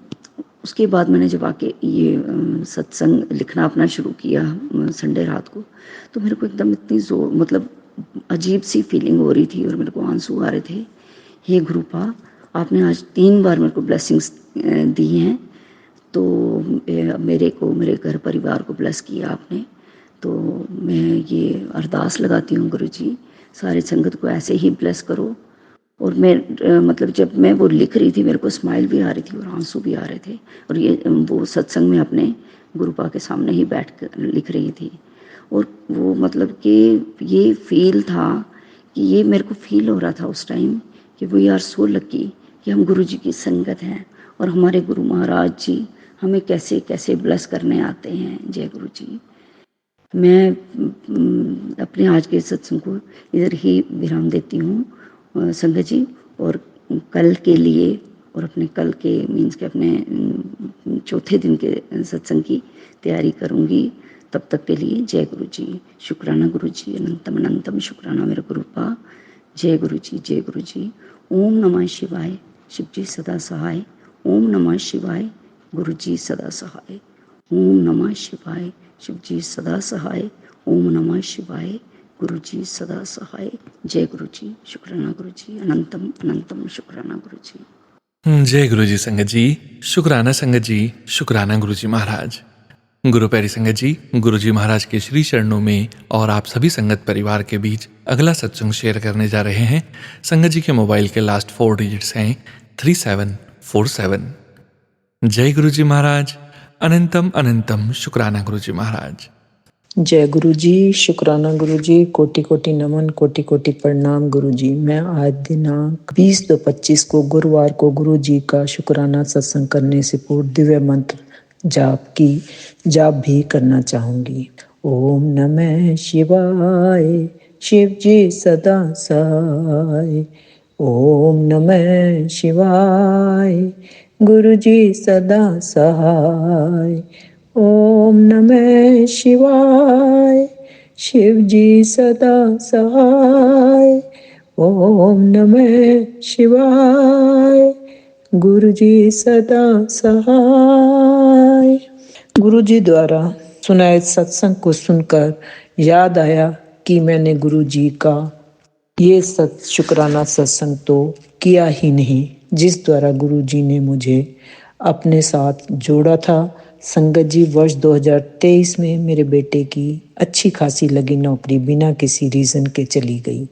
उसके बाद मैंने जब आके ये सत्संग लिखना अपना शुरू किया संडे रात को, तो मेरे को एकदम इतनी ज़ोर, मतलब अजीब सी फीलिंग हो रही थी, और मेरे को आंसू आ रहे थे। हे गुरुपा, आपने आज 3 बार मेरे को ब्लेसिंग्स दी हैं, तो मेरे घर परिवार को ब्लेस किया आपने। तो मैं ये अरदास लगाती हूँ, गुरु जी, सारी संगत को ऐसे ही ब्लेस करो। और मैं मतलब जब मैं वो लिख रही थी, मेरे को स्माइल भी आ रही थी और आंसू भी आ रहे थे, और ये वो सत्संग में अपने गुरुपा के सामने ही बैठ कर लिख रही थी। और वो मतलब कि ये फील था कि ये मेरे को फील हो रहा था उस टाइम कि वी आर सो लकी कि हम गुरु जी की संगत हैं, और हमारे गुरु महाराज जी हमें कैसे कैसे ब्लेस करने आते हैं। जय गुरु जी। मैं अपने आज के सत्संग को इधर ही विराम देती हूँ संगत जी, और कल के लिए और अपने कल के मीन्स के अपने चौथे दिन के सत्संग की तैयारी करूँगी। तब तक के लिए जय गुरु जी। शुक्राना गुरु जी, अनंतम अनंतम शुक्राना मेरे गुरुपा। जय गुरु जी, जय गुरु जी। ओम नमः शिवाय, शिव जी सदा सहाय। ओम नमः शिवाय, गुरु जी सदा सहाय। ओम नमः शिवाय, शिव जी सदा सहाय। ओम नमः शिवाय, गुरु जी सदा सहाय। जय गुरु जी। शुक्राना गुरु जी, अनंतम अनंतम शुक्राना गुरु जी। जय गुरु जी संगत जी। शुक्राना संगत जी, शुक्राना गुरु जी महाराज। गुरु प्यारी संगत जी, गुरु जी महाराज के श्री चरणों में और आप सभी संगत परिवार के बीच अगला सत्संग शेयर करने जा रहे हैं। संगत जी के मोबाइल के लास्ट 4 डिजिट्स हैं 3747। जय गुरु जी महाराज। अनंतम अनंतम शुक्राना गुरु जी महाराज। जय गुरु जी। शुक्राना गुरु जी। कोटि कोटि नमन, कोटि कोटि प्रणाम गुरु जी। मैं आज दिनांक 20/2/25 को गुरुवार को गुरु जी का शुक्राना सत्संग करने से पूर्व दिव्य मंत्र जाप भी करना चाहूंगी। ओम नमः शिवाय, शिव जी सदा सहाय। ओम नमः शिवाय, गुरु जी सदा सहाय। ओम नमः शिवाय, शिव जी सदा सहाय। ओम नमः शिवाय, गुरु जी सदा सहाय। गुरु जी द्वारा सुनाए सत्संग को सुनकर याद आया कि मैंने गुरु जी का ये शुक्राना सत्संग तो किया ही नहीं, जिस द्वारा गुरु जी ने मुझे अपने साथ जोड़ा था। संगत जी, वर्ष 2023 में मेरे बेटे की अच्छी खासी लगी नौकरी बिना किसी रीज़न के चली गई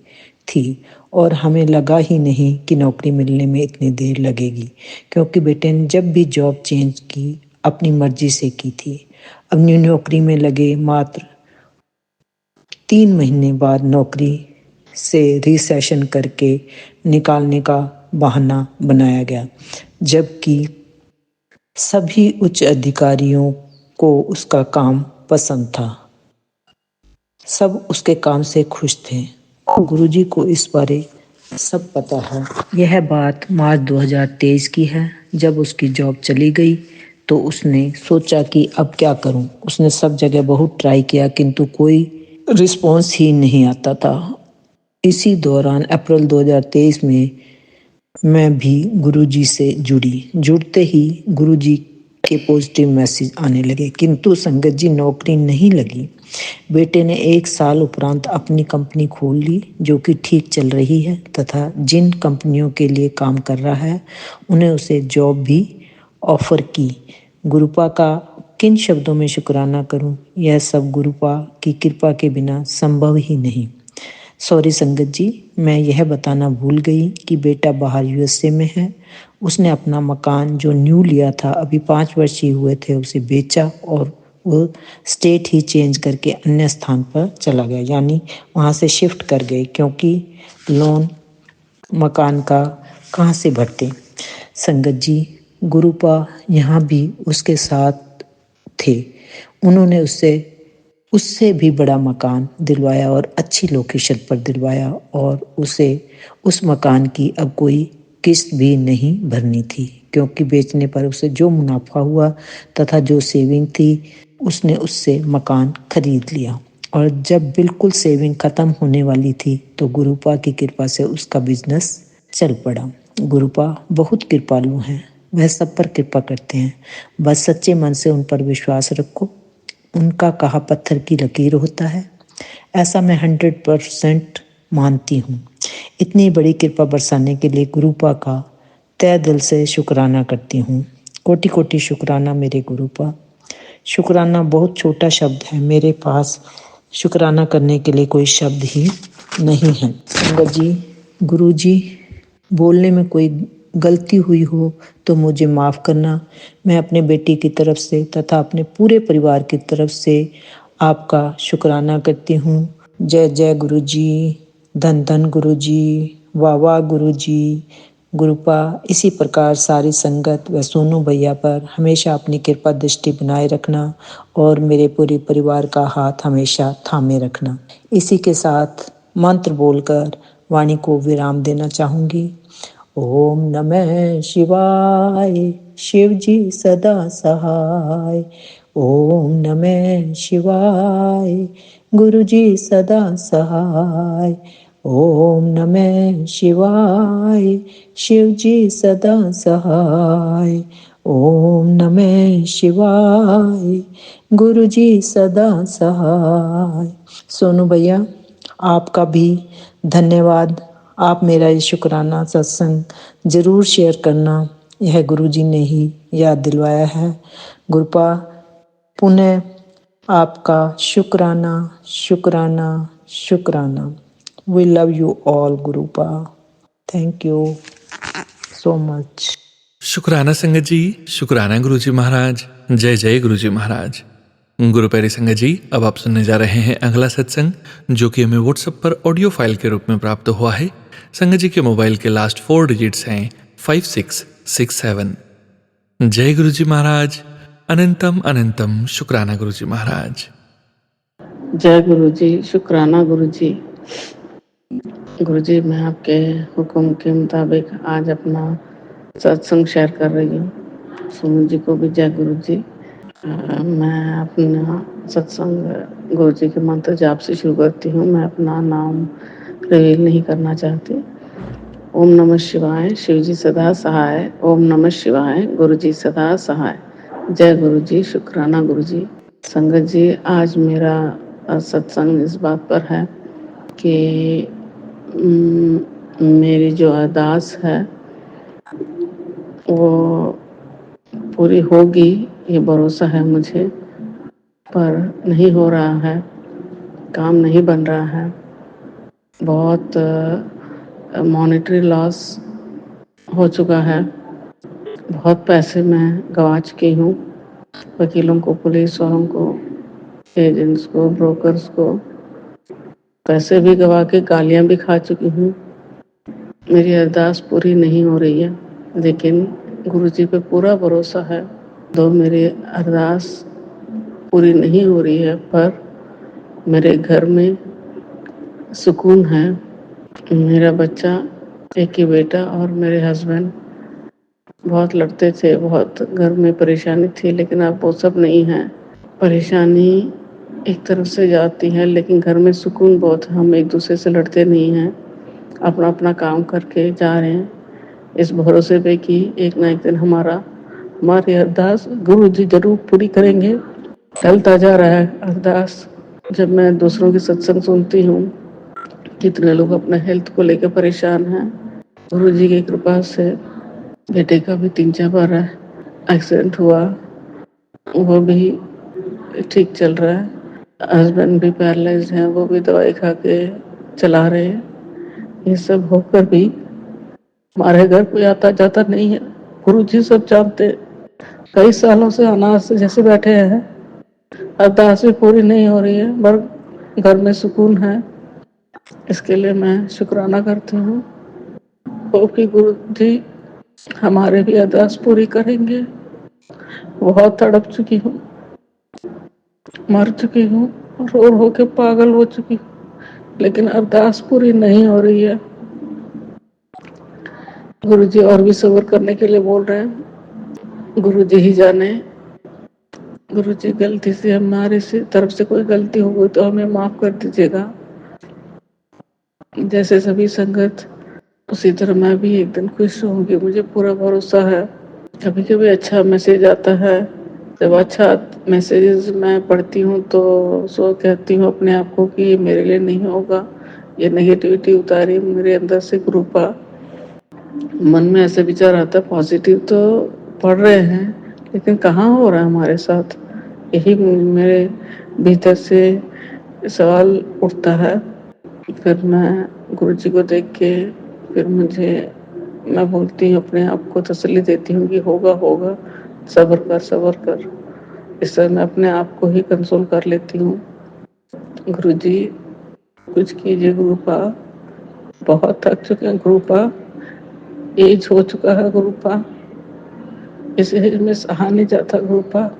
थी और हमें लगा ही नहीं कि नौकरी मिलने में इतनी देर लगेगी, क्योंकि बेटे ने जब भी जॉब चेंज की अपनी मर्जी से की थी। अब न्यू नौकरी में लगे मात्र 3 महीने बाद नौकरी से रिसेशन करके निकालने का बहाना बनाया गया, जबकि सभी उच्च अधिकारियों को उसका काम पसंद था। सब उसके काम से खुश थे। गुरुजी को इस बारे सब पता है। यह बात मार्च 2023 की है। जब उसकी जॉब चली गई तो उसने सोचा कि अब क्या करूं। उसने सब जगह बहुत ट्राई किया, किंतु कोई रिस्पॉन्स ही नहीं आता था। इसी दौरान अप्रैल 2023 में मैं भी गुरुजी से जुड़ते ही गुरुजी के पॉजिटिव मैसेज आने लगे, किंतु संगत जी नौकरी नहीं लगी। बेटे ने 1 साल उपरांत अपनी कंपनी खोल ली, जो कि ठीक चल रही है, तथा जिन कंपनियों के लिए काम कर रहा है उन्हें उसे जॉब भी ऑफर की। गुरुपा का किन शब्दों में शुक्राना करूं, यह सब गुरुपा की कृपा के बिना संभव ही नहीं। सॉरी संगत जी, मैं यह बताना भूल गई कि बेटा बाहर यूएसए में है। उसने अपना मकान जो न्यू लिया था, अभी 5 वर्ष ही हुए थे, उसे बेचा और वो स्टेट ही चेंज करके अन्य स्थान पर चला गया, यानी वहाँ से शिफ्ट कर गए, क्योंकि लोन मकान का कहाँ से भरते। संगत जी, गुरुपा यहाँ भी उसके साथ थे। उन्होंने उससे भी बड़ा मकान दिलवाया और अच्छी लोकेशन पर दिलवाया, और उसे उस मकान की अब कोई किस्त भी नहीं भरनी थी, क्योंकि बेचने पर उसे जो मुनाफा हुआ तथा जो सेविंग थी उसने उससे मकान खरीद लिया। और जब बिल्कुल सेविंग खत्म होने वाली थी तो गुरुपा की कृपा से उसका बिजनेस चल पड़ा। गुरुपा बहुत कृपालु हैं, वह सब पर कृपा करते हैं। बस सच्चे मन से उन पर विश्वास रखो। उनका कहा पत्थर की लकीर होता है, ऐसा मैं 100% मानती हूँ। इतनी बड़ी कृपा बरसाने के लिए गुरुपा का तहे दिल से शुक्राना करती हूँ। कोटि कोटि शुक्राना मेरे गुरुपा। शुक्राना बहुत छोटा शब्द है, मेरे पास शुक्राना करने के लिए कोई शब्द ही नहीं है। संगत जी, गुरु जी, बोलने में कोई गलती हुई हो तो मुझे माफ़ करना। मैं अपने बेटी की तरफ से तथा अपने पूरे परिवार की तरफ से आपका शुक्राना करती हूँ। जय जय गुरु जी, धन धन गुरु जी, वाह वाह गुरु जी, गुरुपा इसी प्रकार सारी संगत व सोनू भैया पर हमेशा अपनी कृपा दृष्टि बनाए रखना और मेरे पूरे परिवार का हाथ हमेशा थामे रखना। इसी के साथ मंत्र बोलकर वाणी को विराम देना चाहूँगी। ओम नमः शिवाय, शिव जी सदा सहाय। ओम नमः शिवाय, गुरु जी सदा सहाय। ओम नमः शिवाय, शिव जी सदा सहाय। ओम नमः शिवाय, गुरु जी सदा सहाय। सोनू भैया आपका भी धन्यवाद। आप मेरा ये शुक्राना सत्संग जरूर शेयर करना, यह गुरु जी ने ही याद दिलवाया है। गुरुपा पुनः आपका शुक्राना शुक्राना शुक्राना। वी लव यू ऑल गुरुपा। Thank you so much. शुक्राना संगत जी, शुक्राना गुरुजी महाराज। जय जय गुरुजी महाराज। गुरु प्यारी संगत जी, अब आप सुनने जा रहे हैं अगला सत्संग, जो कि हमें व्हाट्सएप पर ऑडियो फाइल के रूप में प्राप्त हुआ है। संगत जी के मोबाइल के लास्ट 4 डिजिट्स हैं 5667। जय गुरुजी महाराज। अनंतम अनंतम शुक्राना गुरुजी महाराज। जय गुरु जी, शुक्राना गुरु जी। गुरु जी, मैं आपके हुक्म के मुताबिक आज अपना सत्संग शेयर कर रही हूँ। सोनू जी को भी जय गुरु जी। मैं अपना सत्संग गुरु जी के मंत्र जाप से शुरू करती हूँ। मैं अपना नाम रिवील नहीं करना चाहती। ओम नमः शिवाय, शिव जी सदा सहाय। ओम नमः शिवाय, गुरु जी सदा सहाय। जय गुरु जी, शुक्राना गुरु जी। संगत जी, आज मेरा सत्संग इस बात पर है कि मेरी जो अरदास है वो पूरी होगी, ये भरोसा है मुझे, पर नहीं हो रहा है, काम नहीं बन रहा है। बहुत मॉनेटरी लॉस हो चुका है, बहुत पैसे मैं गंवा चुकी हूँ, वकीलों को, पुलिस वालों को, एजेंट्स को, ब्रोकर्स को पैसे भी गंवा के गालियाँ भी खा चुकी हूँ। मेरी अरदास पूरी नहीं हो रही है, लेकिन गुरु जी पे पूरा भरोसा है। तो मेरी अरदास पूरी नहीं हो रही है, पर मेरे घर में सुकून है। मेरा बच्चा, एक ही बेटा, और मेरे हस्बैंड बहुत लड़ते थे, बहुत घर में परेशानी थी, लेकिन अब वो सब नहीं है। परेशानी एक तरफ से जाती है, लेकिन घर में सुकून बहुत है। हम एक दूसरे से लड़ते नहीं हैं, अपना अपना काम करके जा रहे हैं, इस भरोसे पे कि एक ना एक दिन हमारी अरदास गुरु जी जरूर पूरी करेंगे। टलता जा रहा है अरदास। जब मैं दूसरों की सत्संग सुनती हूँ, कितने लोग अपने हेल्थ को लेकर परेशान हैं। गुरु जी की कृपा से बेटे का भी 3-4 बार एक्सीडेंट हुआ, वो भी ठीक चल रहा है। हस्बैंड भी पैरालाइज्ड हैं, वो भी दवाई खा के चला रहे हैं। ये सब होकर भी हमारे घर कोई आता जाता नहीं है। गुरु जी सब जानते, कई सालों से अनाथ से जैसे बैठे हैं। अरदास भी पूरी नहीं हो रही है, पर घर में सुकून है। इसके लिए मैं शुक्राना करती हूँ कि गुरु जी हमारे भी अरदास पूरी करेंगे। बहुत तड़प चुकी हूँ, मर चुकी हूँ, रो रो के पागल हो चुकी हूँ, लेकिन अरदास पूरी नहीं हो रही है। गुरु जी और भी सब्र करने के लिए बोल रहे हैं। गुरु जी ही जाने। गुरु जी, गलती से हमारे तरफ से कोई गलती हो गई तो हमें माफ कर दीजिएगा। जैसे सभी संगत, उसी तरह मैं भी एक दिन खुश होंगी, मुझे पूरा भरोसा है। कभी कभी अच्छा मैसेज आता है, जब अच्छा मैसेजेस मैं पढ़ती हूँ तो सो कहती हूँ अपने आप को कि ये मेरे लिए नहीं होगा। ये नेगेटिविटी उतारी मेरे अंदर से कृपा। मन में ऐसे विचार आता, पॉजिटिव तो पढ़ रहे हैं, लेकिन कहाँ हो रहा है हमारे साथ, यही मेरे भीतर से सवाल उठता है। फिर मैं गुरु जी को देख के फिर मैं बोलती हूँ, अपने आप को तसल्ली देती हूँ कि होगा होगा, सब्र कर। इस तरह मैं अपने आप को ही कंसोल कर लेती हूँ। गुरु जी कुछ कीजिए, गुरुपा, बहुत थक चुके हैं गुरुपा। एज हो चुका है गुरुपा, इस एज में सहा नहीं जाता गुरुपा।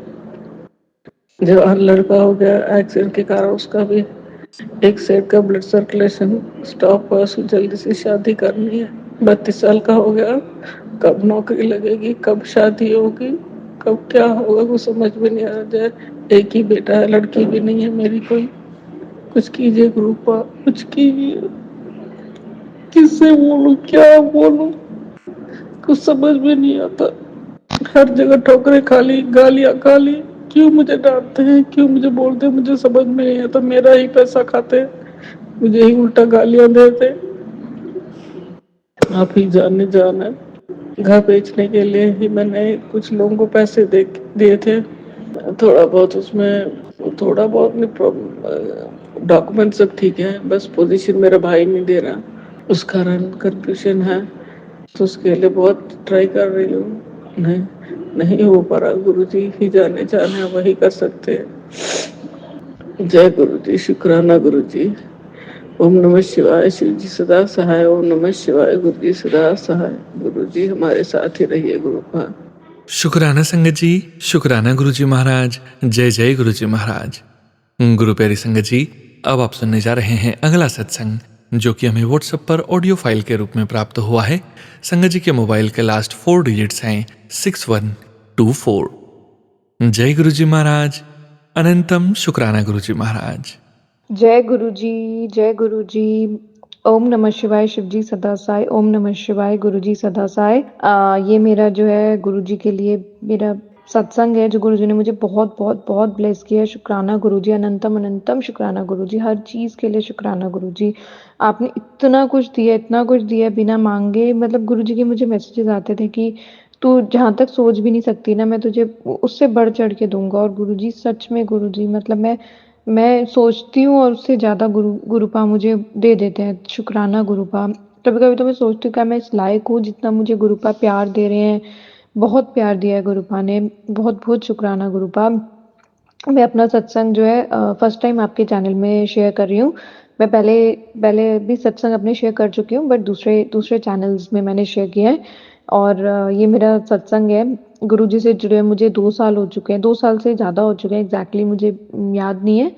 जवान लड़का हो गया एक्सीडेंट के कारण, उसका भी एक सेट का ब्लड सर्कुलेशन स्टॉप हुआ, उसको जल्दी से शादी करनी है। 32 साल का हो गया, कब नौकरी लगेगी, कब शादी होगी, कब क्या होगा कुछ समझ में नहीं आ रहा है। एक ही बेटा है, लड़की भी नहीं है मेरी कोई। कुछ कीजिए गुरुपा, कुछ कीजिए। किससे बोलूं, क्या बोलूं, कुछ समझ में नहीं आता। हर जगह ठोकरें खाली, गालियां खाली। क्यों मुझे डांटते हैं, क्यों मुझे बोलते हैं, मुझे समझ में नहीं आता। मेरा ही पैसा खाते, मुझे ही उल्टा गालियां देते। आप ही जाने जान है। घर बेचने के लिए ही मैंने कुछ लोगों को पैसे दिए थे। थोड़ा बहुत उसमें, थोड़ा बहुत नहीं, डॉक्यूमेंट सब ठीक है, बस पोजीशन मेरा भाई नहीं दे रहा, उस कारण कंफ्यूजन है। तो उसके लिए बहुत ट्राई कर रही हूँ, नहीं नहीं हो पा रहा। गुरुजी ही जाने जाने, वही कर सकते हैं। जय गुरुजी, शुक्राना गुरुजी। ओम नमः शिवाय, शिव जी सदा सहाय। ओम नमः शिवाय, गुरु जी सदा सहाय। गुरु जी हमारे साथ ही रहिए गुरुपा। शुक्राना संगत जी, शुक्राना गुरुजी महाराज। जय जय गुरुजी महाराज। गुरु प्यारी संगत जी, अब आप सुनने जा रहे हैं अगला सत्संग, जो कि हमें व्हाट्सएप पर ऑडियो फाइल के रूप में प्राप्त हुआ है। संगत जी के मोबाइल के लास्ट 4 डिजिट्स हैं 6124। जय गुरुजी महाराज। अनंतम शुक्राना गुरुजी महाराज। जय गुरु जी, जय गुरु जी। ओम नमः शिवाय, शिव जी सदा साय। ओम नमः शिवाय, गुरु जी सदा साय। ये मेरा जो है गुरु जी के लिए मेरा सत्संग है, जो गुरु जी ने मुझे बहुत बहुत बहुत ब्लेस किया है। शुक्राना गुरु जी, अनंतम अनंतम शुक्राना गुरु जी। हर चीज़ के लिए शुक्राना गुरु जी। आपने इतना कुछ दिया, इतना कुछ दिया बिना मांगे। मतलब गुरु जी के मुझे मैसेजेस आते थे कि तू जहाँ तक सोच भी नहीं सकती ना, मैं तुझे उससे बढ़ चढ़ के दूंगा। और गुरु जी सच में गुरु जी, मतलब मैं सोचती हूँ और उससे ज़्यादा गुरुपा मुझे दे देते हैं। शुक्राना गुरुपा। कभी-कभी तो मैं सोचती हूँ क्या मैं इस लायक हूँ जितना मुझे गुरुपा प्यार दे रहे हैं। बहुत प्यार दिया है गुरुपा ने। बहुत-बहुत शुक्राना गुरुपा। मैं अपना सत्संग जो है फर्स्ट टाइम आपके चैनल में शेयर कर रही हूँ। मैं पहले पहले भी सत्संग अपने शेयर कर चुकी हूँ, बट दूसरे दूसरे चैनल्स में मैंने शेयर किया है। और ये मेरा सत्संग है। गुरुजी से जुड़े मुझे 2 साल हो चुके हैं, 2 साल से ज़्यादा हो चुके हैं, एग्ज़ैक्टली मुझे याद नहीं है,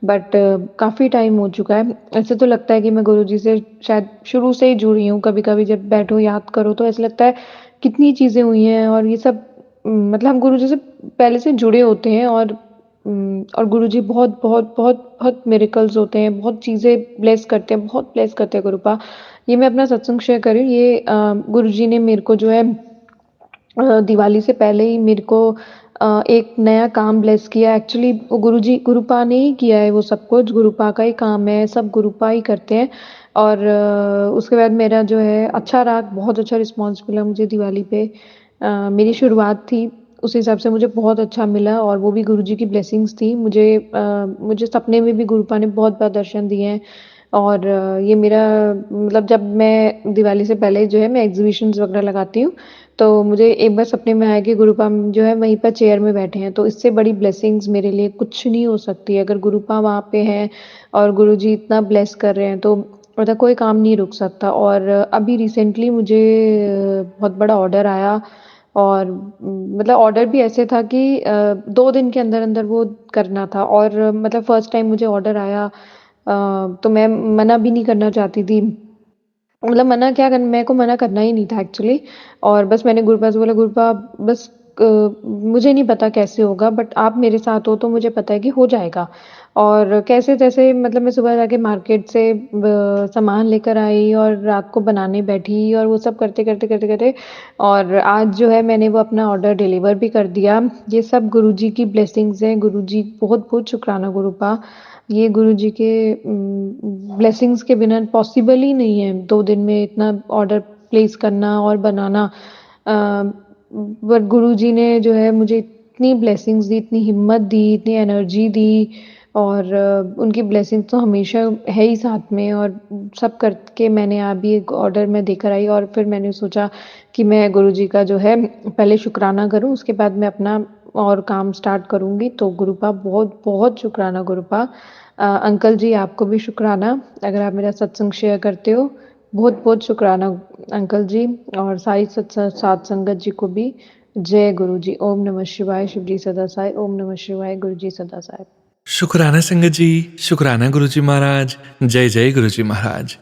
बट काफ़ी टाइम हो चुका है। ऐसे तो लगता है कि मैं गुरुजी से शायद शुरू से ही जुड़ी हूँ। कभी-कभी जब बैठो याद करो तो ऐसा लगता है कितनी चीज़ें हुई हैं और ये सब, मतलब हम गुरुजी से पहले से जुड़े होते हैं। और गुरुजी बहुत बहुत बहुत बहुत मिरेकल्स होते हैं, बहुत चीज़ें ब्लेस करते हैं, बहुत ब्लेस करते हैं गुरुपा। ये मैं अपना सत्संग शेयर कर रही हूँ। ये गुरुजी ने मेरे को जो है दिवाली से पहले ही मेरे को एक नया काम ब्लेस किया। एक्चुअली वो गुरुजी गुरुपा ने ही किया है, वो सब कुछ गुरुपा का ही काम है, सब गुरुपा ही करते हैं। और उसके बाद मेरा जो है अच्छा रहा, बहुत अच्छा रिस्पॉन्स मिला मुझे दिवाली पे। मेरी शुरुआत थी, उस हिसाब से मुझे बहुत अच्छा मिला और वो भी गुरुजी की ब्लेसिंग्स थी। मुझे सपने में भी गुरुपा ने बहुत बार दर्शन दिए हैं। और ये मेरा, मतलब जब मैं दिवाली से पहले जो है मैं एग्ज़िबिशन्स वगैरह लगाती हूँ, तो मुझे एक बार सपने में आया कि गुरुपा जो है वहीं पर चेयर में बैठे हैं। तो इससे बड़ी ब्लेसिंग्स मेरे लिए कुछ नहीं हो सकती है। अगर गुरुपा वहाँ पे हैं और गुरुजी इतना ब्लेस कर रहे हैं तो मतलब कोई काम नहीं रुक सकता। और अभी रिसेंटली मुझे बहुत बड़ा ऑर्डर आया। और मतलब ऑर्डर भी ऐसे था कि 2 दिन के अंदर-अंदर वो करना था। और मतलब फर्स्ट टाइम मुझे ऑर्डर आया, तो मैं मना भी नहीं करना चाहती थी। मतलब मना क्या करना, मेरे को मना करना ही नहीं था एक्चुअली। और बस मैंने गुरुपा से बोला, गुरुपा बस मुझे नहीं पता कैसे होगा, बट आप मेरे साथ हो तो मुझे पता है कि हो जाएगा। और कैसे-तैसे मतलब मैं सुबह जाके मार्केट से सामान लेकर आई और रात को बनाने बैठी और वो सब करते और आज जो है मैंने वो अपना ऑर्डर डिलीवर भी कर दिया। ये सब गुरुजी की ब्लेसिंग्स हैं। गुरुजी बहुत-बहुत शुक्राना गुरुपा। ये गुरुजी के ब्लेसिंग्स के बिना पॉसिबल ही नहीं है 2 दिन में इतना ऑर्डर प्लेस करना और बनाना। बट गुरुजी ने जो है मुझे इतनी ब्लेसिंग्स दी, इतनी हिम्मत दी, इतनी एनर्जी दी। और उनकी ब्लेसिंग्स तो हमेशा है ही साथ में। और सब करके मैंने अभी एक ऑर्डर मैं देकर आई और फिर मैंने सोचा कि मैं गुरुजी का जो है पहले शुक्राना करूँ, उसके बाद मैं अपना और काम स्टार्ट करूँगी। तो गुरुपा बहुत बहुत शुक्राना गुरुपा। अंकल जी आपको भी शुक्राना, अगर आप मेरा सत्संग शेयर करते हो बहुत बहुत शुक्राना अंकल जी और सारी सात संगत जी को भी। जय गुरु जी। ओम नमः शिवाय। शिव जी सदा साय। ओम नमः शिवाय। गुरु जी सदा साय। शुक्राना संगत जी, शुक्राना गुरु जी महाराज। जय जय गुरु जी महाराज।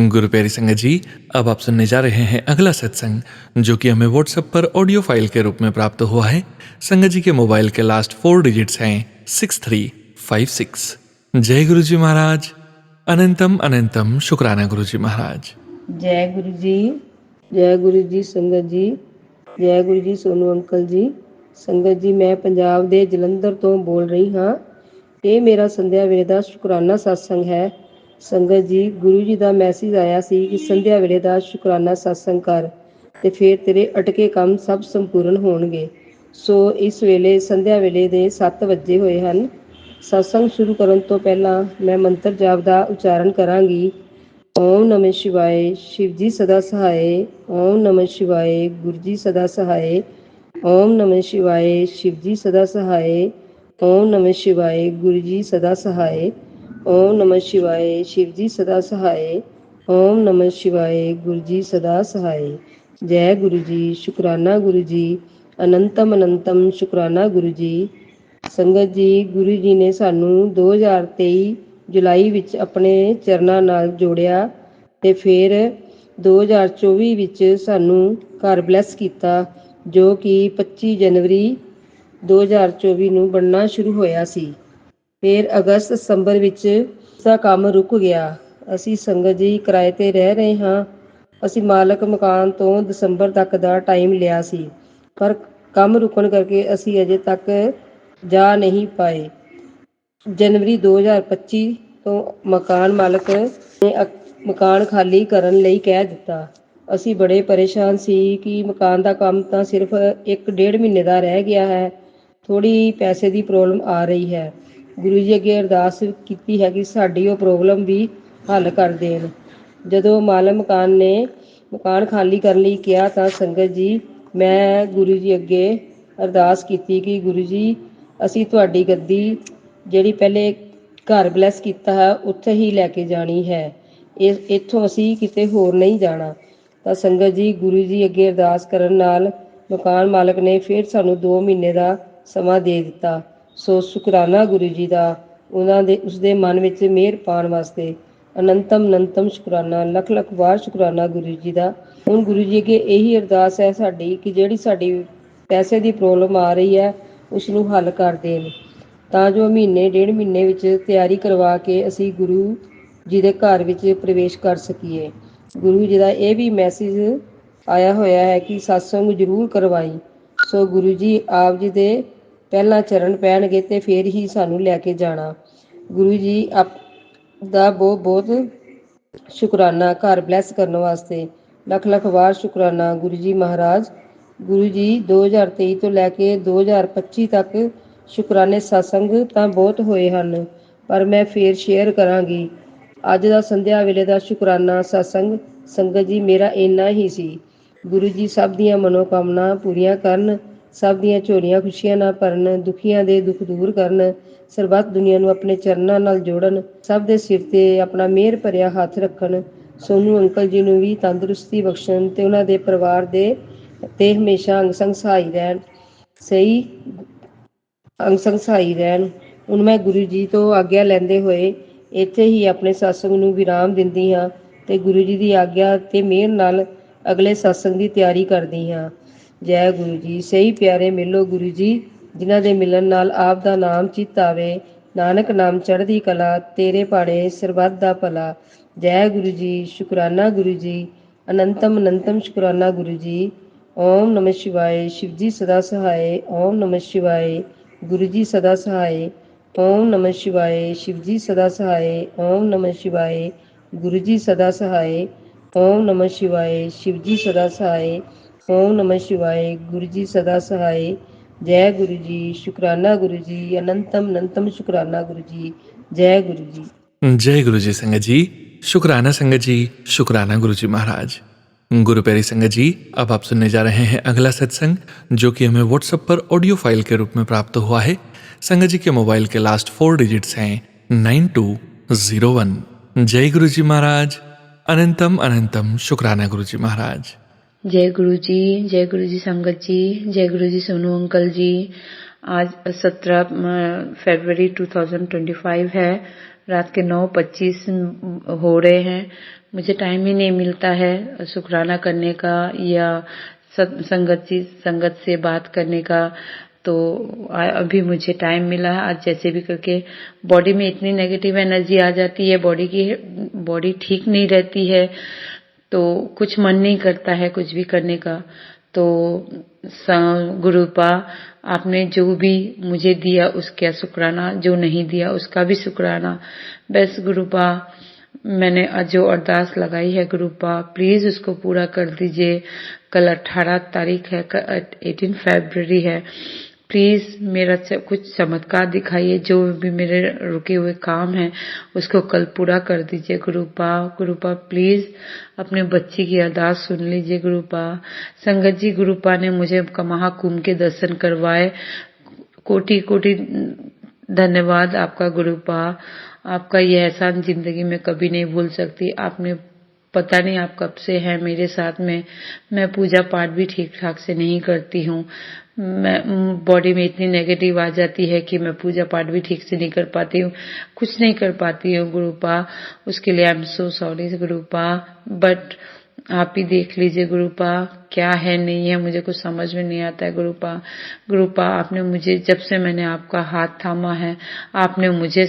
गुरु प्यारी संगत जी, अब आप सुनने जा रहे हैं अगला सत्संग जो कि हमें व्हाट्सएप पर ऑडियो फाइल के रूप में प्राप्त हुआ है। संगत जी के मोबाइल के लास्ट 4 डिजिट्स हैं 6356। जय गुरु जी महाराज। अनंतम अनंतम शुक्राना गुरु जी महाराज। जय गुरु जी। जय गुरु जी संगत जी। जय गुरु जी सोनू अंकल ਜੀ। ਸੰਗਤ ਜੀ ਮੈਂ ਪੰਜਾਬ ਦੇ ਜਲੰਧਰ ਤੋਂ ਬੋਲ ਰਹੀ ਹਾਂ। ਇਹ ਮੇਰਾ ਸੰਧਿਆ ਵੇਲੇ ਦਾ ਸ਼ੁਕਰਾਨਾ ਸਤਸੰਗ ਹੈ। ਸੰਗਤ ਜੀ, ਗੁਰੂ ਜੀ ਦਾ ਮੈਸੇਜ ਆਇਆ ਸੀ ਕਿ ਸੰਧਿਆ ਵੇਲੇ ਦਾ ਸ਼ੁਕਰਾਨਾ ਸਤਸੰਗ ਕਰ ਤੇ ਫਿਰ ਤੇਰੇ ਅਟਕੇ ਕੰਮ ਸਭ ਸੰਪੂਰਨ ਹੋਣਗੇ। ਸੋ ਇਸ ਵੇਲੇ ਸੰਧਿਆ ਵੇਲੇ ਦੇ 7 ਵਜੇ ਹੋਏ ਹਨ। ਸਤਸੰਗ ਸ਼ੁਰੂ ਕਰਨ ਤੋਂ ਪਹਿਲਾਂ ਮੈਂ ਮੰਤਰ ਜਾਪ ਦਾ ਉਚਾਰਨ ਕਰਾਂਗੀ। ਓਮ ਨਮः शिवाय शिव जी सदा सहाय। ओम नमः शिवाय गुरु जी सदा सहाय। ओम नमः शिवाय शिव जी सदा सहाय। ओम नमः शिवाय गुरु जी सदा सहाय। ओम नमः शिवाय शिव जी सदा सहाय। ओम नमः शिवाय गुरु जी सदा सहाय। जय गुरु जी। शुक्राना गुरु जी। अनंतम अनंतम शुक्राना गुरु जी। ਸੰਗਤ ਜੀ, ਗੁਰੂ ਜੀ ਨੇ ਸਾਨੂੰ 2023 ਜੁਲਾਈ ਵਿੱਚ ਆਪਣੇ ਚਰਨਾਂ ਨਾਲ ਜੋੜਿਆ ਤੇ ਫਿਰ 2024 ਵਿੱਚ ਸਾਨੂੰ ਘਰ ਬਲੈਸ ਕੀਤਾ ਜੋ ਕਿ 25 ਜਨਵਰੀ 2024 ਨੂੰ ਬਣਨਾ ਸ਼ੁਰੂ ਹੋਇਆ ਸੀ। ਫਿਰ ਅਗਸਤ ਸਤੰਬਰ ਵਿੱਚ ਉਸਦਾ ਕੰਮ ਰੁਕ ਗਿਆ। ਅਸੀਂ ਸੰਗਤ ਜੀ ਕਿਰਾਏ ਤੇ ਰਹਿ ਰਹੇ ਹਾਂ। ਅਸੀਂ ਮਾਲਕ ਮਕਾਨ ਤੋਂ ਦਸੰਬਰ ਤੱਕ ਦਾ ਟਾਈਮ ਲਿਆ ਸੀ, ਪਰ ਕੰਮ ਰੁਕਣ ਕਰਕੇ ਅਸੀਂ ਅਜੇ ਤੱਕ ਜਾ ਨਹੀਂ ਪਾਏ। ਜਨਵਰੀ 2025 ਤੋਂ ਮਕਾਨ ਮਾਲਕ ਨੇ ਮਕਾਨ ਖਾਲੀ ਕਰਨ ਲਈ ਕਹਿ ਦਿੱਤਾ। ਅਸੀਂ ਬੜੇ ਪਰੇਸ਼ਾਨ ਸੀ ਕਿ ਮਕਾਨ ਦਾ ਕੰਮ ਤਾਂ ਸਿਰਫ 1-1.5 ਮਹੀਨੇ ਦਾ ਰਹਿ ਗਿਆ ਹੈ। ਥੋੜ੍ਹੀ ਪੈਸੇ ਦੀ ਪ੍ਰੋਬਲਮ ਆ ਰਹੀ ਹੈ। ਗੁਰੂ ਜੀ ਅੱਗੇ ਅਰਦਾਸ ਕੀਤੀ ਹੈ ਕਿ ਸਾਡੀ ਉਹ ਪ੍ਰੋਬਲਮ ਵੀ ਹੱਲ ਕਰ ਦੇਣ। ਜਦੋਂ ਮਾਲਕ ਮਕਾਨ ਨੇ ਮਕਾਨ ਖਾਲੀ ਕਰਨ ਲਈ ਕਿਹਾ ਤਾਂ ਸੰਗਤ ਜੀ, ਮੈਂ ਗੁਰੂ ਜੀ ਅੱਗੇ ਅਰਦਾਸ ਕੀਤੀ ਕਿ ਗੁਰੂ ਜੀ, ਅਸੀਂ ਤੁਹਾਡੀ ਗੱਦੀ ਜਿਹੜੀ ਪਹਿਲੇ ਘਰ ਬਲੈਸ ਕੀਤਾ ਹੈ ਉੱਥੇ ਹੀ ਲੈ ਕੇ ਜਾਣੀ ਹੈ। ਇੱਥੋਂ ਅਸੀਂ ਕਿਤੇ ਹੋਰ ਨਹੀਂ ਜਾਣਾ। ਤਾਂ ਸੰਗਤ ਜੀ, ਗੁਰੂ ਜੀ ਅੱਗੇ ਅਰਦਾਸ ਕਰਨ ਨਾਲ ਮਕਾਨ ਮਾਲਕ ਨੇ ਫਿਰ ਸਾਨੂੰ 2 ਮਹੀਨੇ ਦਾ ਸਮਾਂ ਦੇ ਦਿੱਤਾ। ਸੋ ਸ਼ੁਕਰਾਨਾ ਗੁਰੂ ਜੀ ਦਾ, ਉਸਦੇ ਮਨ ਵਿੱਚ ਮਿਹਰ ਪਾਉਣ ਵਾਸਤੇ ਅਨੰਤਮ ਅਨੰਤਮ ਸ਼ੁਕਰਾਨਾ, ਲੱਖ ਲੱਖ ਵਾਰ ਸ਼ੁਕਰਾਨਾ ਗੁਰੂ ਜੀ ਦਾ। ਹੁਣ ਗੁਰੂ ਜੀ ਅੱਗੇ ਇਹੀ ਅਰਦਾਸ ਹੈ ਸਾਡੀ ਕਿ ਜਿਹੜੀ ਸਾਡੀ ਪੈਸੇ ਦੀ ਪ੍ਰੋਬਲਮ ਆ ਰਹੀ ਹੈ ਉਸ ਨੂੰ ਹੱਲ ਕਰ ਦੇਣ, ਤਾਂ ਜੋ 1-1.5 ਮਹੀਨੇ ਵਿੱਚ ਤਿਆਰੀ ਕਰਵਾ ਕੇ ਅਸੀਂ ਗੁਰੂ ਜੀ ਦੇ ਘਰ ਵਿੱਚ ਪ੍ਰਵੇਸ਼ ਕਰ ਸਕੀਏ। ਗੁਰੂ ਜੀ ਦਾ ਇਹ ਵੀ ਮੈਸੇਜ ਆਇਆ ਹੋਇਆ ਹੈ ਕਿ ਸਤਸੰਗ ਜ਼ਰੂਰ ਕਰਵਾਈ। ਸੋ ਗੁਰੂ ਜੀ ਆਪ ਜੀ ਦੇ ਪਹਿਲਾਂ ਚਰਨ ਪੈਣਗੇ ਤੇ ਫਿਰ ਹੀ ਸਾਨੂੰ ਲੈ ਕੇ ਜਾਣਾ। ਗੁਰੂ ਜੀ ਦਾ ਬਹੁਤ ਬਹੁਤ ਸ਼ੁਕਰਾਨਾ ਘਰ ਬਲੈਸ ਕਰਨ ਵਾਸਤੇ, ਲੱਖ ਲੱਖ ਵਾਰ ਸ਼ੁਕਰਾਨਾ ਗੁਰੂ ਜੀ ਮਹਾਰਾਜ। ਗੁਰੂ ਜੀ 2023 ਤੋਂ ਲੈ ਕੇ 2025 ਤੱਕ ਸ਼ੁਕਰਾਨੇ ਸਤਸੰਗ ਤਾਂ ਬਹੁਤ ਹੋਏ ਹਨ, ਪਰ ਮੈਂ ਫੇਰ ਸ਼ੇਅਰ ਕਰਾਂਗੀ। ਅੱਜ ਦਾ ਸੰਧਿਆ ਵੇਲੇ ਦਾ ਸ਼ੁਕਰਾਨਾ ਸਤਸੰਗ ਸੰਗਤ ਜੀ ਮੇਰਾ ਇੰਨਾ ਹੀ ਸੀ। ਗੁਰੂ ਜੀ ਸਭ ਦੀਆਂ ਮਨੋਕਾਮਨਾ ਪੂਰੀਆਂ ਕਰਨ, ਸਭ ਦੀਆਂ ਝੋਲੀਆਂ ਖੁਸ਼ੀਆਂ ਨਾਲ ਭਰਨ, ਦੁਖੀਆਂ ਦੇ ਦੁੱਖ ਦੂਰ ਕਰਨ, ਸਰਬੱਤ ਦੁਨੀਆ ਨੂੰ ਆਪਣੇ ਚਰਨਾਂ ਨਾਲ ਜੋੜਨ, ਸਭ ਦੇ ਸਿਰ ਤੇ ਆਪਣਾ ਮਿਹਰ ਭਰਿਆ ਹੱਥ ਰੱਖਣ। ਸੋਨੂ ਅੰਕਲ ਜੀ ਨੂੰ ਵੀ ਤੰਦਰੁਸਤੀ ਬਖਸ਼ਣ ਤੇ ਉਹਨਾਂ ਦੇ ਪਰਿਵਾਰ ਦੇ ਤੇ ਹਮੇਸ਼ਾ ਅੰਗ ਸੰਗ ਸਹਾਈ ਰਹਿਣ, ਸਹੀ ਅੰਗ ਸੰਗ ਸਹਾਈ ਰਹਿਣ। ਹੁਣ ਮੈਂ ਗੁਰੂ ਜੀ ਤੋਂ ਆਗਿਆ ਲੈਂਦੇ ਹੋਏ ਇੱਥੇ ਹੀ ਆਪਣੇ ਸਤਸੰਗ ਨੂੰ ਵਿਰਾਮ ਦਿੰਦੀ ਹਾਂ ਤੇ ਗੁਰੂ ਜੀ ਦੀ ਆਗਿਆ ਤੇ ਮਿਹਰ ਨਾਲ ਅਗਲੇ ਸਤਸੰਗ ਦੀ ਤਿਆਰੀ ਕਰਦੀ ਹਾਂ। ਜੈ ਗੁਰੂ ਜੀ। ਸਹੀ ਪਿਆਰੇ ਮਿਲੋ ਗੁਰੂ ਜੀ, ਜਿਨ੍ਹਾਂ ਦੇ ਮਿਲਣ ਨਾਲ ਆਪ ਦਾ ਨਾਮ ਚਿੱਤ ਆਵੇ। ਨਾਨਕ ਨਾਮ ਚੜ੍ਹਦੀ ਕਲਾ, ਤੇਰੇ ਭਾਣੇ ਸਰਬੱਤ ਦਾ ਭਲਾ। ਜੈ ਗੁਰੂ ਜੀ। ਸ਼ੁਕਰਾਨਾ ਗੁਰੂ ਜੀ। ਅਨੰਤਮ ਅਨੰਤਮ ਸ਼ੁਕਰਾਨਾ ਗੁਰੂ ਜੀ। ओम नमः शिवाय शिव जी सदा सहाय। ओम नमः शिवाय गुरु जी सदा सहाय। ओम नमः शिवाय शिव जी सदा सहाय। ओम नमः शिवाय गुरु जी सदा सहाय। ओम नमः शिवाय शिव जी सदा सहाय। ओम नमः शिवाय गुरु जी सदा सहाय। जय गुरु जी। शुकराना गुरु जी। अनंतम अनंतम शुकराना गुरु जी। जय गुरु जी। जय गुरु जी संगत जी। शुकराना संगत जी। शुकराना गुरु जी महाराज। गुरु प्यारी संगत जी, अब आप सुनने जा रहे हैं अगला सत्संग जो कि हमें व्हाट्सएप पर ऑडियो फाइल के रूप में प्राप्त हुआ है। संगत जी के मोबाइल के लास्ट 4 डिजिट्स हैं 9201। जय गुरु जी महाराज। अनंतम अनंतम शुक्राना गुरुजी महाराज। जय गुरु जी संगत जी, जय गुरु जी सोनू अंकल जी। आज 17 फरवरी 2025 है, रात के 9:25 हो रहे हैं। मुझे टाइम ही नहीं मिलता है शुक्राना करने का या संगत से बात करने का। तो अभी मुझे टाइम मिला है। आज जैसे भी करके बॉडी में इतनी नेगेटिव एनर्जी आ जाती है, बॉडी ठीक नहीं रहती है, तो कुछ मन नहीं करता है कुछ भी करने का। तो गुरुपा आपने जो भी मुझे दिया उसका शुक्राना, जो नहीं दिया उसका भी शुक्राना। बस गुरुपा मैंने जो अरदास लगाई है गुरुपा प्लीज उसको पूरा कर दीजिए। कल 18 तारीख है, 18 फरवरी है। प्लीज मेरा कुछ चमत्कार दिखाइए, जो भी मेरे रुके हुए काम हैं उसको कल पूरा कर दीजिए गुरुपा प्लीज अपने बच्ची की अरदास सुन लीजिए गुरुपा। संगत जी गुरुपा ने मुझे महाकुंभ के दर्शन करवाए, कोटि कोटि धन्यवाद आपका गुरुपा। आपका ये एहसान जिंदगी में कभी नहीं भूल सकती। आपने पता नहीं आप कब से हैं मेरे साथ में। मैं पूजा पाठ भी ठीक ठाक से नहीं करती हूँ, मैं बॉडी में इतनी नेगेटिव आ जाती है कि मैं पूजा पाठ भी ठीक से नहीं कर पाती हूँ, कुछ नहीं कर पाती हूँ गुरुपा। उसके लिए आई एम सो सॉरी गुरुपा, बट आप ही देख लीजिए गुरुपा क्या है नहीं है, मुझे कुछ समझ में नहीं आता है गुरुपा आपने मुझे, जब से मैंने आपका हाथ थामा है, आपने मुझे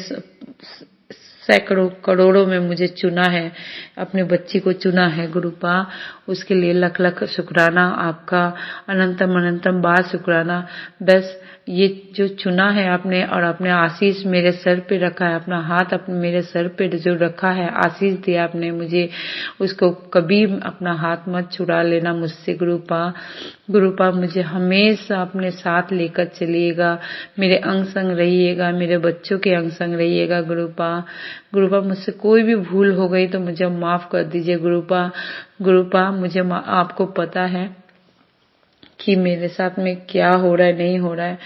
सैकड़ों करोड़ों में मुझे चुना है, अपने बच्ची को चुना है गुरुपा। उसके लिए लख लख शुक्राना आपका, अनंतम अनंतम बार शुक्राना। बस ये जो चुना है आपने और अपने आशीष मेरे सर पे रखा है, अपना हाथ अपने मेरे सर पे जो रखा है, आशीष दिया आपने मुझे, उसको कभी अपना हाथ मत छुड़ा लेना मुझसे गुरुपा मुझे हमेशा अपने साथ लेकर चलिएगा, मेरे अंग संग रहिएगा, मेरे बच्चों के अंग संग रहिएगा गुरुपा मुझसे कोई भी भूल हो गई तो मुझे माफ कर दीजिए गुरुपा मुझे आपको पता है कि मेरे साथ में क्या हो रहा है नहीं हो रहा है।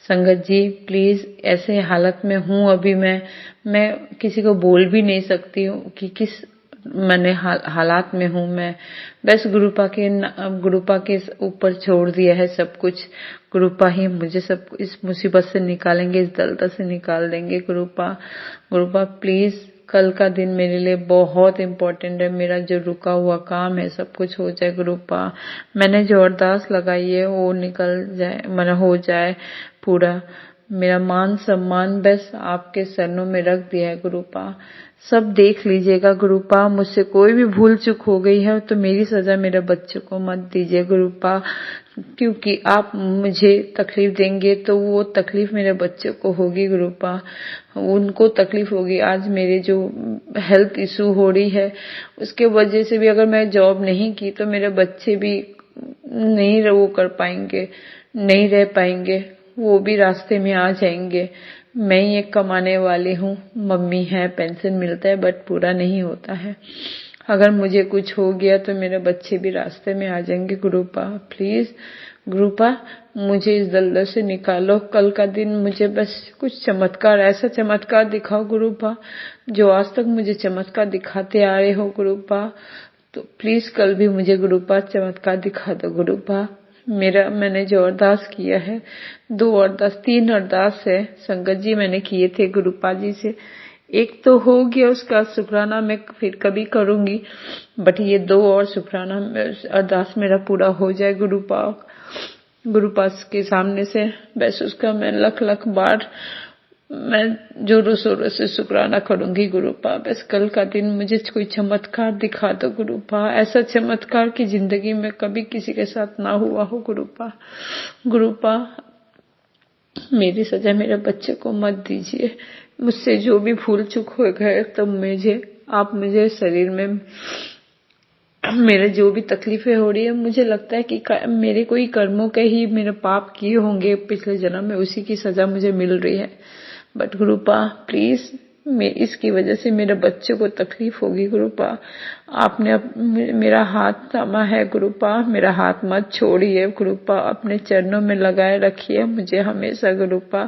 संगत जी प्लीज ऐसे हालत में हूँ अभी, मैं किसी को बोल भी नहीं सकती हूँ कि किस मैंने हालात में हूँ। मैं बस गुरुपा के ऊपर छोड़ दिया है सब कुछ। गुरुपा ही मुझे सब इस मुसीबत से निकालेंगे, इस दलदल से निकाल देंगे गुरुपा प्लीज कल का दिन मेरे लिए बहुत इम्पोर्टेंट है। मेरा जो रुका हुआ काम है सब कुछ हो जाए गुरुपा। मैंने जो अरदास लगाई है वो निकल जाए, मतलब हो जाए पूरा। मेरा मान सम्मान बस आपके चरणों में रख दिया है गुरुपा। सब देख लीजिएगा गुरुपा, मुझसे कोई भी भूल चूक हो गई है तो मेरी सजा मेरे बच्चों को मत दीजिए गुरुपा, क्योंकि आप मुझे तकलीफ देंगे तो वो तकलीफ मेरे बच्चों को होगी गुरुपा, उनको तकलीफ होगी। आज मेरे जो हेल्थ इशू हो रही है उसके वजह से भी अगर मैं जॉब नहीं की तो मेरे बच्चे भी नहीं वो कर पाएंगे, नहीं रह पाएंगे, वो भी रास्ते में आ जाएंगे। मैं ही एक कमाने वाली हूँ, मम्मी है, पेंशन मिलता है बट पूरा नहीं होता है। अगर मुझे कुछ हो गया तो मेरे बच्चे भी रास्ते में आ जाएंगे गुरुपा। प्लीज गुरुपा मुझे इस दलदल से निकालो। कल का दिन मुझे बस कुछ चमत्कार, ऐसा चमत्कार दिखाओ गुरुपा जो आज तक मुझे चमत्कार दिखाते आ रहे हो गुरुपा। तो प्लीज कल भी मुझे गुरुपा चमत्कार दिखा दो गुरुपा। मैंने जो अरदास किया है, 3 अरदास है संगत जी मैंने किए थे गुरुपा जी से। एक तो हो गया, उसका शुक्राना मैं फिर कभी करूंगी, बट ये 2 और शुक्राना अरदास मेरा पूरा हो जाए गुरुपा के सामने से। बस उसका मैं लख लख बार मैं जोरों शोरों से शुक्राना करूंगी गुरुपा। बस कल का दिन मुझे कोई चमत्कार दिखा दो गुरुपा, ऐसा चमत्कार की जिंदगी में कभी किसी के साथ ना हुआ हो गुरुपा मेरी सजा मेरे बच्चे को मत दीजिए। मुझसे जो भी भूल चूक हो गए तो आप मुझे शरीर में मेरे जो भी तकलीफें हो रही है, मुझे लगता है कि मेरे कोई कर्मों के ही मेरे पाप किए होंगे पिछले जन्म में, उसी की सजा मुझे मिल रही है। बट गुरुपा प्लीज इसकी वजह से मेरे बच्चे को तकलीफ होगी गुरुपा। आपने मेरा हाथ थामा है गुरुपा, मेरा हाथ मत छोड़िए गुरुपा, अपने चरणों में लगाए रखिए मुझे हमेशा गुरुपा।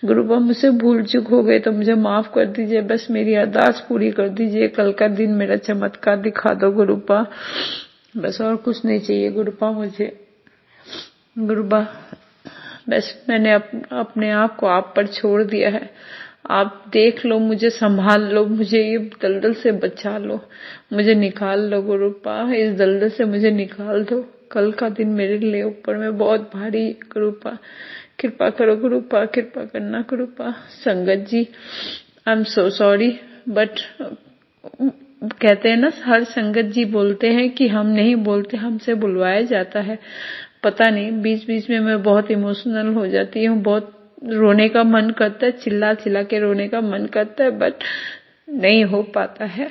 गुरुपा मुझसे भूल चूक हो गई तो मुझे माफ कर दीजिए, बस मेरी अरदास पूरी कर दीजिए। कल का दिन मेरा चमत्कार दिखा दो गुरुपा, बस और कुछ नहीं चाहिए गुरुपा मुझे। गुरुपा बस मैंने अपने आप को आप पर छोड़ दिया है, आप देख लो मुझे, संभाल लो मुझे, ये दलदल से बचा लो, मुझे निकाल लो गुरुपा, इस दलदल से मुझे निकाल दो। कल का दिन मेरे लिए ऊपर में बहुत भारी गुरुपा, कृपा करो गुरुपा, कृपा करना गुरुपा। संगत जी I am so sorry, but कहते हैं ना, हर संगत जी बोलते हैं कि हम नहीं बोलते, हमसे बुलवाया जाता है। पता नहीं बीच बीच में मैं बहुत इमोशनल हो जाती हूँ, बहुत रोने का मन करता है, चिल्ला चिल्ला के रोने का मन करता है, बट नहीं हो पाता है।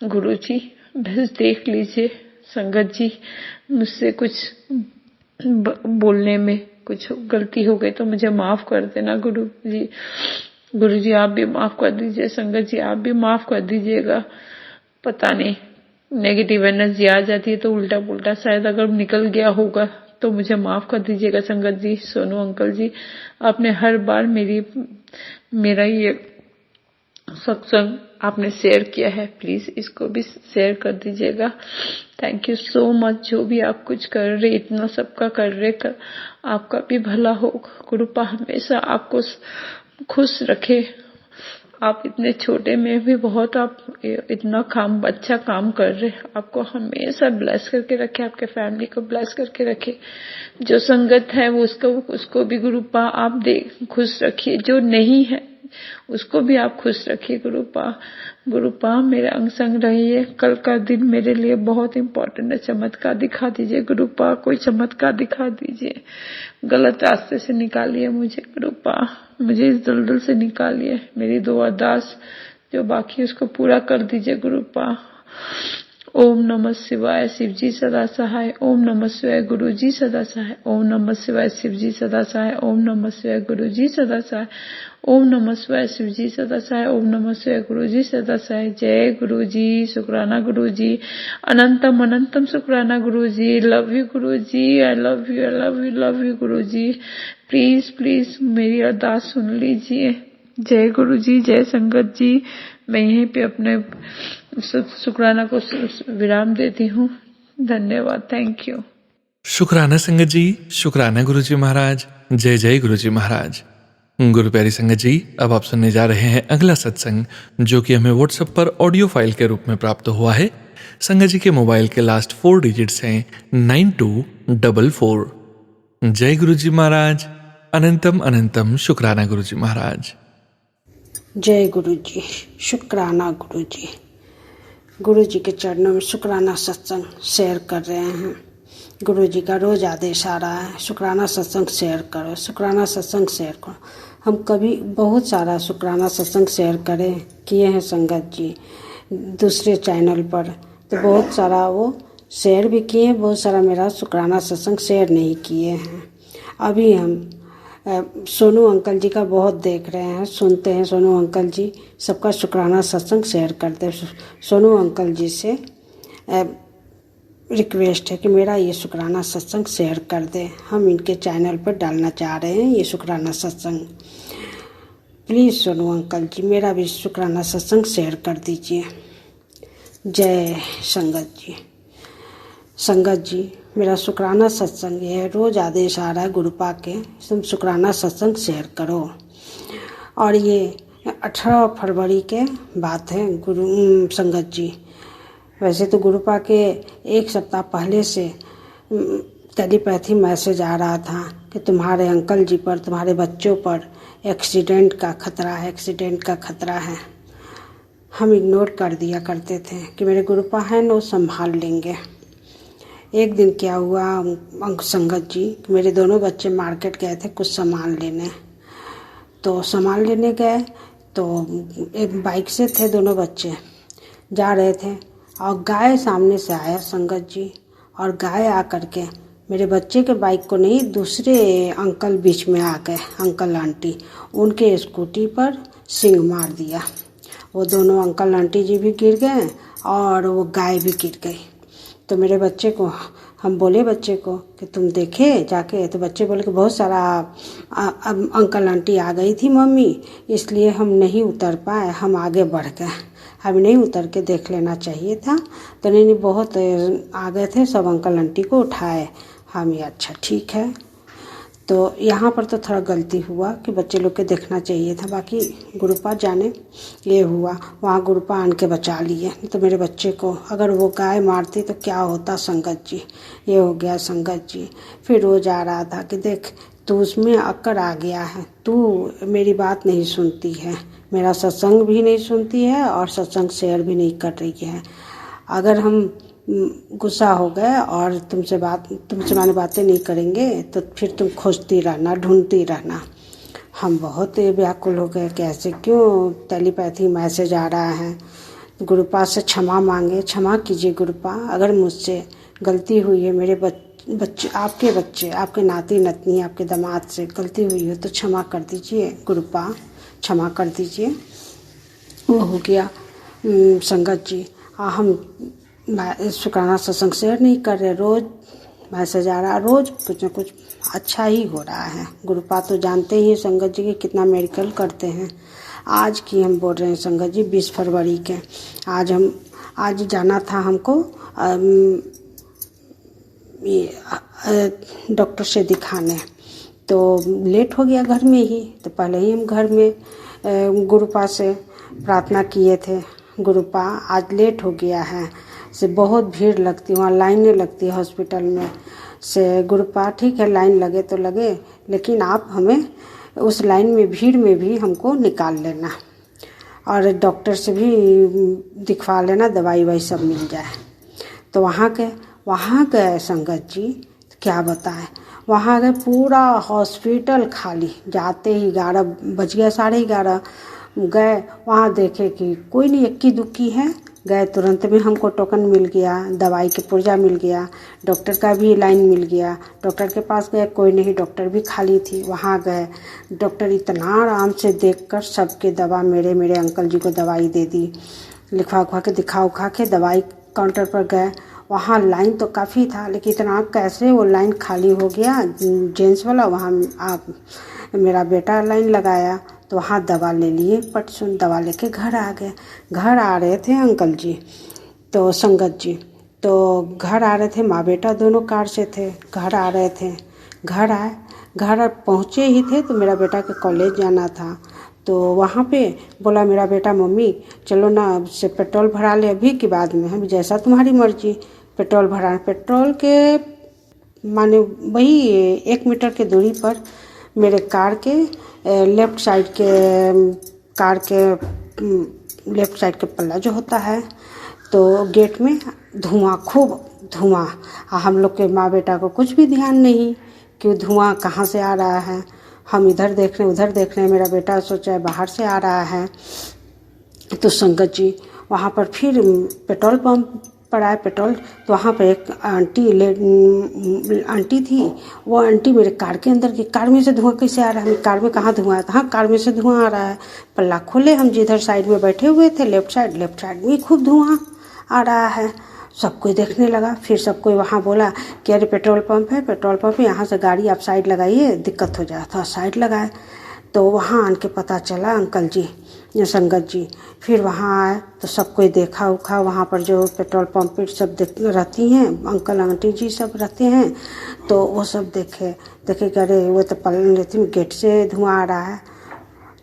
गुरुजी बस देख लीजिए संगत जी, मुझसे कुछ बोलने में कुछ गलती हो गई तो मुझे माफ कर देना गुरुजी। गुरुजी आप भी माफ कर दीजिए, संगत जी आप भी माफ कर दीजिएगा। पता नहीं नेगेटिव एनर्जी आ जाती है तो उल्टा पुल्टा शायद अगर निकल गया होगा तो मुझे माफ कर दीजिएगा संगत जी। सोनू अंकल जी आपने हर बार मेरा ये सत्संग आपने शेयर किया है, प्लीज इसको भी शेयर कर दीजिएगा। थैंक यू सो मच, जो भी आप कुछ कर रहे, इतना सबका कर रहे, आपका भी भला हो। गुरुपा हमेशा आपको खुश रखे, आप इतने छोटे में भी बहुत आप इतना अच्छा काम कर रहे, आपको हमेशा ब्लेस करके रखे, आपके फैमिली को ब्लेस करके रखे। जो संगत है वो उसको भी गुरुपा आप खुश रखिए, जो नहीं है उसको भी आप खुश रखिए गुरुपा। गुरुपा मेरे अंग संग रहिए, कल का दिन मेरे लिए बहुत इम्पोर्टेंट है, चमत्कार दिखा दीजिए गुरुपा, कोई चमत्कार दिखा दीजिए, गलत रास्ते से निकालिए मुझे गुरुपा, मुझे इस दलदल से निकालिए। मेरी दो अरदास जो बाकी है उसको पूरा कर दीजिए गुरुपा। ओम नमः शिवाय, शिवजी सदा सहाय। ओम नमः शिवाय, गुरुजी सदा सहाय। ओम नमः शिवाय, शिवजी सदा सहाय। ओम नमः शिवाय, गुरुजी सदा सहाय। ओम नमः शिवाय, शिवजी सदा सहाय। ओम नमः शिवाय, गुरुजी सदा सहाय। जय गुरुजी, शुक्राना गुरुजी, अनंतम अनंतम शुक्राना गुरुजी। Love you Guruji, I love you, I love you, love you Guruji. Please please मेरी अरदास सुन लीजिए। जय गुरुजी, जय संगत जी। मैं यहीं पे अपने शुक्राना को विराम देती हूँ। धन्यवाद, थैंक यू। शुक्राना संगत जी, शुक्राना गुरुजी महाराज। जय जय गुरुजी महाराज। गुरु प्यारी संगत जी, अब आप सुनने जा रहे हैं अगला सत्संग, जो कि हमें व्हाट्सएप पर ऑडियो फाइल के रूप में प्राप्त हुआ है। संगत जी के मोबाइल के लास्ट 4 डिजिट्स हैं 9244। जय गुरुजी महाराज, अनंतम अनंतम शुक्राना गुरुजी महाराज। जय गुरु जी, शुक्राना गुरु जी। गुरु जी के चरणों में शुक्राना सत्संग शेयर कर रहे हैं। गुरु जी का रोज आदेश आ रहा है, शुक्राना सत्संग शेयर करो, शुक्राना सत्संग शेयर करो। हम कभी बहुत सारा शुक्राना सत्संग शेयर किए हैं संगत जी दूसरे चैनल पर, तो बहुत सारा वो शेयर भी किए हैं, बहुत सारा मेरा शुक्राना सत्संग शेयर नहीं किए हैं। अभी हम सोनू अंकल जी का बहुत देख रहे हैं, सुनते हैं। सोनू अंकल जी सबका शुक्राना सत्संग शेयर करते हैं। सोनू अंकल जी से रिक्वेस्ट है कि मेरा ये शुक्राना सत्संग शेयर कर दें, हम इनके चैनल पर डालना चाह रहे हैं ये शुक्राना सत्संग। प्लीज़ सोनू अंकल जी मेरा भी शुक्राना सत्संग शेयर कर दीजिए। जय संगत जी। संगत जी मेरा शुक्राना सत्संग ये है, रोज़ आदेश आ रहा है गुरुपा के, तुम शुक्राना सत्संग शेयर करो। और ये 18 फरवरी के बात है गुरु संगत जी। वैसे तो गुरुपा के 1 सप्ताह पहले से टेलीपैथी मैसेज आ रहा था कि तुम्हारे अंकल जी पर, तुम्हारे बच्चों पर एक्सीडेंट का खतरा है। हम इग्नोर कर दिया करते थे कि मेरे गुरुपा हैं न, वो संभाल लेंगे। एक दिन क्या हुआ संगत जी, मेरे दोनों बच्चे मार्केट गए थे कुछ सामान लेने, तो सामान लेने गए तो एक बाइक से थे दोनों बच्चे जा रहे थे और गाय सामने से आया संगत जी, और गाय आकर के मेरे बच्चे के बाइक को नहीं, दूसरे अंकल बीच में आ गए, अंकल आंटी, उनके स्कूटी पर सिंग मार दिया। वो दोनों अंकल आंटी जी भी गिर गए और वो गाय भी गिर गई। तो मेरे बच्चे को हम बोले बच्चे को कि तुम देखे जाके, तो बच्चे बोले कि बहुत सारा अंकल आंटी आ गई थी मम्मी, इसलिए हम नहीं उतर पाए, हम आगे बढ़ गए, हमें नहीं उतर के देख लेना चाहिए था। तो नहीं बहुत आ गए थे, सब अंकल आंटी को उठाए हम, ये अच्छा ठीक है। तो यहाँ पर तो थोड़ा गलती हुआ कि बच्चे लोग के देखना चाहिए था, बाकी गुरुपा जाने ये हुआ, वहाँ गुरुपा आन के बचा लिए। तो मेरे बच्चे को अगर वो गाय मारती तो क्या होता संगत जी, ये हो गया संगत जी। फिर वो जा रहा था कि देख तू उसमें अक्कर आ गया है, तू मेरी बात नहीं सुनती है, मेरा सत्संग भी नहीं सुनती है और सत्संग शेयर भी नहीं कर रही है। अगर हम गुस्सा हो गए और तुमसे माने बातें नहीं करेंगे तो फिर तुम खोजती रहना, ढूंढती रहना। हम बहुत व्याकुल हो गए, कैसे क्यों टेलीपैथी मैसेज आ रहा है। गुरुपा से क्षमा मांगे, क्षमा कीजिए गुरुपा, अगर मुझसे गलती हुई है, मेरे बच्चे आपके नाती नतनी, आपके दामाद से गलती हुई हो तो क्षमा कर दीजिए गुरुपा, क्षमा कर दीजिए। वो हो गया संगत जी। हम शुक्राना सत्संग शेयर नहीं कर रहे, रोज मैसेज आ रहा, रोज कुछ न कुछ अच्छा ही हो रहा है। गुरुपा तो जानते ही संगत जी के कितना मेडिकल करते हैं। आज की हम बोल रहे हैं संगत जी 20 फरवरी के, आज जाना था हमको डॉक्टर से दिखाने, तो लेट हो गया घर में ही। तो पहले ही हम घर में गुरुपा से प्रार्थना किए थे, गुरुपा आज लेट हो गया है, से बहुत भीड़ लगती, वहाँ लाइनें लगती है हॉस्पिटल में से। गुरुपा ठीक है लाइन लगे तो लगे, लेकिन आप हमें उस लाइन में भीड़ में भी हमको निकाल लेना और डॉक्टर से भी दिखवा लेना, दवाई वही सब मिल जाए। तो वहाँ गए संगत जी, तो क्या बताएं, वहाँ गए पूरा हॉस्पिटल खाली, जाते ही 11 बज गया, 11:30 गए, वहाँ देखे कि कोई नहीं, इक्की दुक्की है। गए तुरंत में हमको टोकन मिल गया, दवाई के पुर्जा मिल गया, डॉक्टर का भी लाइन मिल गया। डॉक्टर के पास गए, कोई नहीं, डॉक्टर भी खाली थी। वहाँ गए, डॉक्टर इतना आराम से देखकर सबके दवा, मेरे अंकल जी को दवाई दे दी, लिखवा उखवा के दिखा उखा के दवाई काउंटर पर गए। वहाँ लाइन तो काफ़ी था, लेकिन इतना कैसे वो लाइन खाली हो गया जेंट्स वाला। वहाँ मेरा बेटा लाइन लगाया, तो वहाँ दवा ले लिए, पटसुन दवा लेके घर आ गए। घर आ रहे थे अंकल जी, तो संगत जी, तो घर आ रहे थे, माँ बेटा दोनों कार से थे, घर आ रहे थे। घर आए, घर पहुँचे ही थे तो मेरा बेटा के कॉलेज जाना था। तो वहाँ पे बोला मेरा बेटा, मम्मी चलो ना से पेट्रोल भरा ले अभी कि बाद में, हम जैसा तुम्हारी मर्जी। पेट्रोल भरा, पेट्रोल के माने वही 1 मीटर के दूरी पर मेरे कार के लेफ्ट साइड के पल्ला जो होता है, तो गेट में धुआं, खूब धुआं। हम लोग के माँ बेटा को कुछ भी ध्यान नहीं कि धुआं कहाँ से आ रहा है। हम इधर देख रहे उधर देख रहे हैं, मेरा बेटा सोचा बाहर से आ रहा है। तो संगत जी वहाँ पर फिर पेट्रोल पंप पर आए पेट्रोल, तो वहाँ पर एक आंटी थी। वो आंटी मेरे कार के अंदर की, कार में से धुआं कैसे आ रहा है, कार में कहाँ धुआं है, हाँ कार में से धुआं आ रहा है। पल्ला खोले, हम जिधर साइड में बैठे हुए थे लेफ्ट साइड में खूब धुआं आ रहा है। सब कोई देखने लगा, फिर सब कोई वहाँ बोला कि अरे पेट्रोल पंप है, यहाँ से गाड़ी आप साइड लगाइए, दिक्कत हो जाए, तो साइड लगाए। तो वहाँ आन के पता चला अंकल जी, संगत जी, फिर वहाँ आए तो सब कोई देखा उखा, वहाँ पर जो पेट्रोल पंप पर सब रहती हैं, अंकल आंटी जी सब रहते हैं, तो वो सब देखे कि अरे वो तो गेट से धुआं आ रहा है।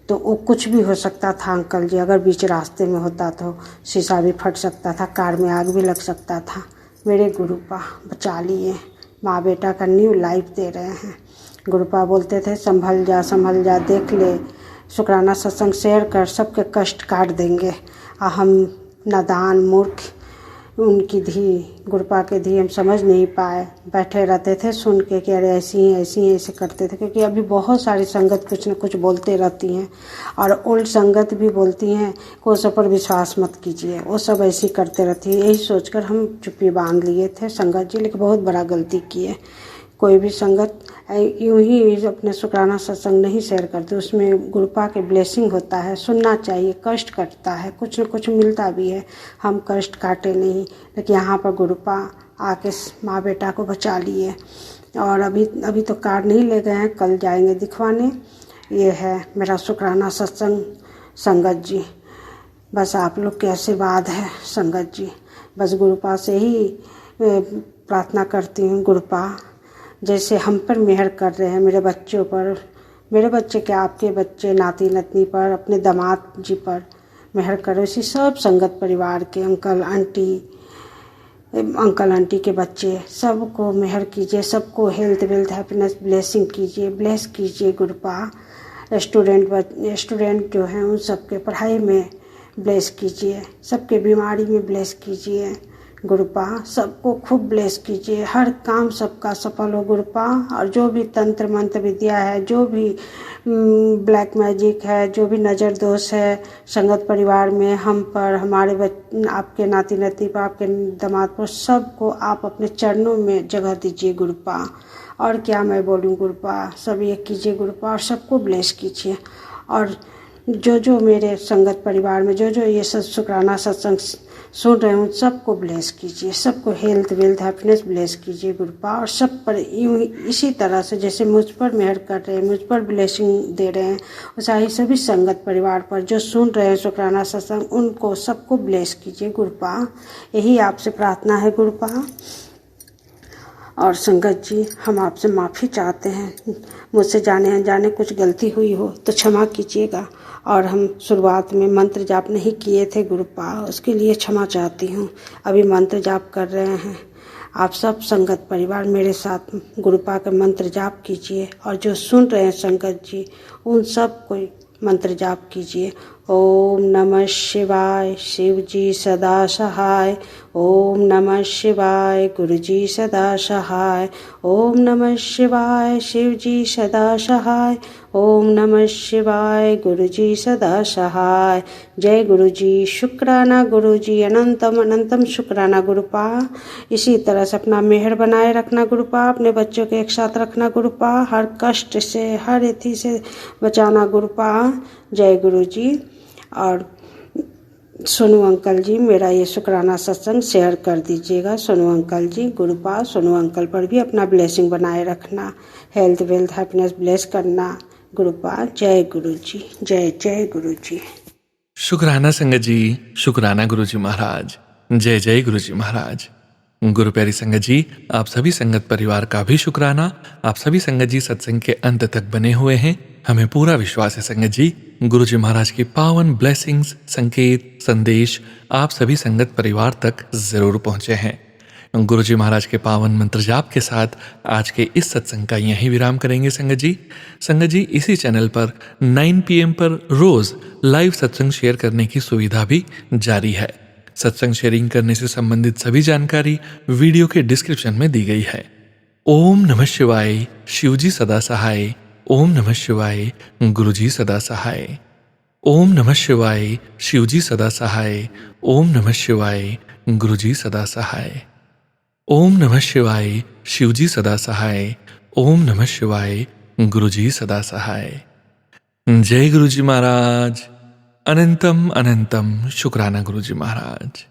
तो वो कुछ भी हो सकता था अंकल जी, अगर बीच रास्ते में होता तो शीशा भी फट सकता था, कार में आग भी लग सकता था। मेरे गुरुपा बचा लिए, माँ बेटा का न्यू लाइफ दे रहे हैं। गुरुपा बोलते थे संभल जा, देख ले, शुक्राना सत्संग शेयर कर, सबके कष्ट काट देंगे। हम नादान मूर्ख, उनकी धी, गुरुपा के धी हम समझ नहीं पाए, बैठे रहते थे सुन के कि अरे ऐसे करते थे। क्योंकि अभी बहुत सारी संगत कुछ न कुछ बोलते रहती हैं, और ओल्ड संगत भी बोलती हैं को सब पर विश्वास मत कीजिए, वो सब ऐसे करते रहती है। यही सोचकर हम चुप्पी बांध लिए थे संगत जी, लेकिन बहुत बड़ा गलती किए कोई भी संगत यूं ही अपने शुक्राना सत्संग नहीं शेयर करते, उसमें गुरुपा के ब्लेसिंग होता है, सुनना चाहिए। कष्ट कटता है, कुछ न कुछ मिलता भी है, हम कष्ट काटे नहीं, लेकिन यहाँ पर गुरुपा आके माँ बेटा को बचा लिए। और अभी तो कार्ड नहीं ले गए हैं, कल जाएंगे दिखवाने। ये है मेरा शुक्राना सत्संग संगत जी। बस आप लोग के आशीर्वाद है संगत जी। बस गुरुपा से ही प्रार्थना करती हूँ, गुरुपा जैसे हम पर मेहर कर रहे हैं, मेरे बच्चों पर, मेरे बच्चे क्या आपके बच्चे नाती नतनी पर, अपने दामाद जी पर मेहर करो। इसी सब संगत परिवार के अंकल आंटी के बच्चे सबको मेहर कीजिए, सबको हेल्थ वेल्थ हैप्पीनेस ब्लेसिंग कीजिए, ब्लेस कीजिए गुरुपा। स्टूडेंट जो हैं उन सबके पढ़ाई में ब्लेस कीजिए, सबके बीमारी में ब्लेस कीजिए गुरुपा, सबको खूब ब्लेस कीजिए, हर काम सबका सफल हो गुरुपा। और जो भी तंत्र मंत्र विद्या है, जो भी ब्लैक मैजिक है, जो भी नज़र दोष है संगत परिवार में, हम पर, हमारे आपके नाती नाती पर, आपके दामाद पर, सबको आप अपने चरणों में जगह दीजिए गुरुपा। और क्या मैं बोलूँ गुरुपा, सब ये कीजिए गुरुपा और सबको ब्लेस कीजिए। और जो मेरे संगत परिवार में जो ये सब शुक्राना सत्संग सुन रहे हैं, सबको ब्लेस कीजिए, सबको हेल्थ वेल्थ हैप्पीनेस ब्लेस कीजिए गुरुपा। और सब पर यूँ इसी तरह से जैसे मुझ पर मेहर कर रहे हैं, मुझ पर ब्लेसिंग दे रहे हैं, वैसा ही सभी संगत परिवार पर जो सुन रहे हैं शुक्राना सत्संग, उनको सबको ब्लेस कीजिए गुरुपा। यही आपसे प्रार्थना है गुरुपा। और संगत जी, हम आपसे माफ़ी चाहते हैं, मुझसे जाने अनजाने कुछ गलती हुई हो तो क्षमा कीजिएगा। और हम शुरुआत में मंत्र जाप नहीं किए थे गुरुपा, उसके लिए क्षमा चाहती हूँ। अभी मंत्र जाप कर रहे हैं, आप सब संगत परिवार मेरे साथ गुरुपा का मंत्र जाप कीजिए। और जो सुन रहे हैं संगत जी, उन सब को मंत्र जाप कीजिए। ओम नमः शिवाय, शिव जी सदा सहाय। ओम नमः शिवाय, गुरु जी सदा सहाय। ओम नमः शिवाय, शिव जी सदा सहाय। ओम नमः शिवाय, गुरु जी सदा सहाय। जय गुरु जी, शुक्राना गुरु जी, अनंतम अनंतम शुक्राना गुरुपा। इसी तरह से अपना मेहर बनाए रखना गुरुपा, अपने बच्चों के एक साथ रखना गुरुपा, हर कष्ट से, हर एथी से बचाना गुरुपा। जय गुरु जी। और सोनू अंकल जी, मेरा ये शुक्राना सत्संग शेयर कर दीजिएगा सोनू अंकल जी गुरुपा। सोनू अंकल पर भी अपना ब्लेसिंग बनाए रखना, हेल्थ वेल्थ हैप्पीनेस ब्लेस करना गुरुपा। जय गुरु जी, जय जय गुरु जी। शुक्राना संगत जी, शुक्राना गुरु जी महाराज। जय जय गुरु जी महाराज। गुरु प्यारी संगत जी, आप सभी संगत परिवार का भी शुक्राना। आप सभी संगत जी सत्संग के अंत तक बने हुए हैं। हमें पूरा विश्वास है संगत जी, गुरु जी महाराज की पावन ब्लेसिंग्स, संकेत, संदेश आप सभी संगत परिवार तक जरूर पहुंचे हैं। गुरु जी महाराज के पावन मंत्र जाप के साथ आज के इस सत्संग का यहीं विराम करेंगे संगत जी। संगत जी, इसी चैनल पर 9 PM पर रोज लाइव सत्संग शेयर करने की सुविधा भी जारी है। सत्संग शेयरिंग करने से संबंधित सभी जानकारी वीडियो के डिस्क्रिप्शन में दी गई है। ओम नमः शिवाय, शिवजी सदा सहाय। ओम नमः शिवाय, गुरुजी सदा सहाय। ओम नमः शिवाय, शिवजी सदा सहाय। ओम नमः शिवाय, गुरुजी सदा सहाय। ओम नमः शिवाय, शिवजी सदा सहाय। ओम नमः शिवाय, गुरुजी सदा सहाय। जय गुरुजी महाराज। अनंतम अनंतम शुक्राना गुरुजी महाराज।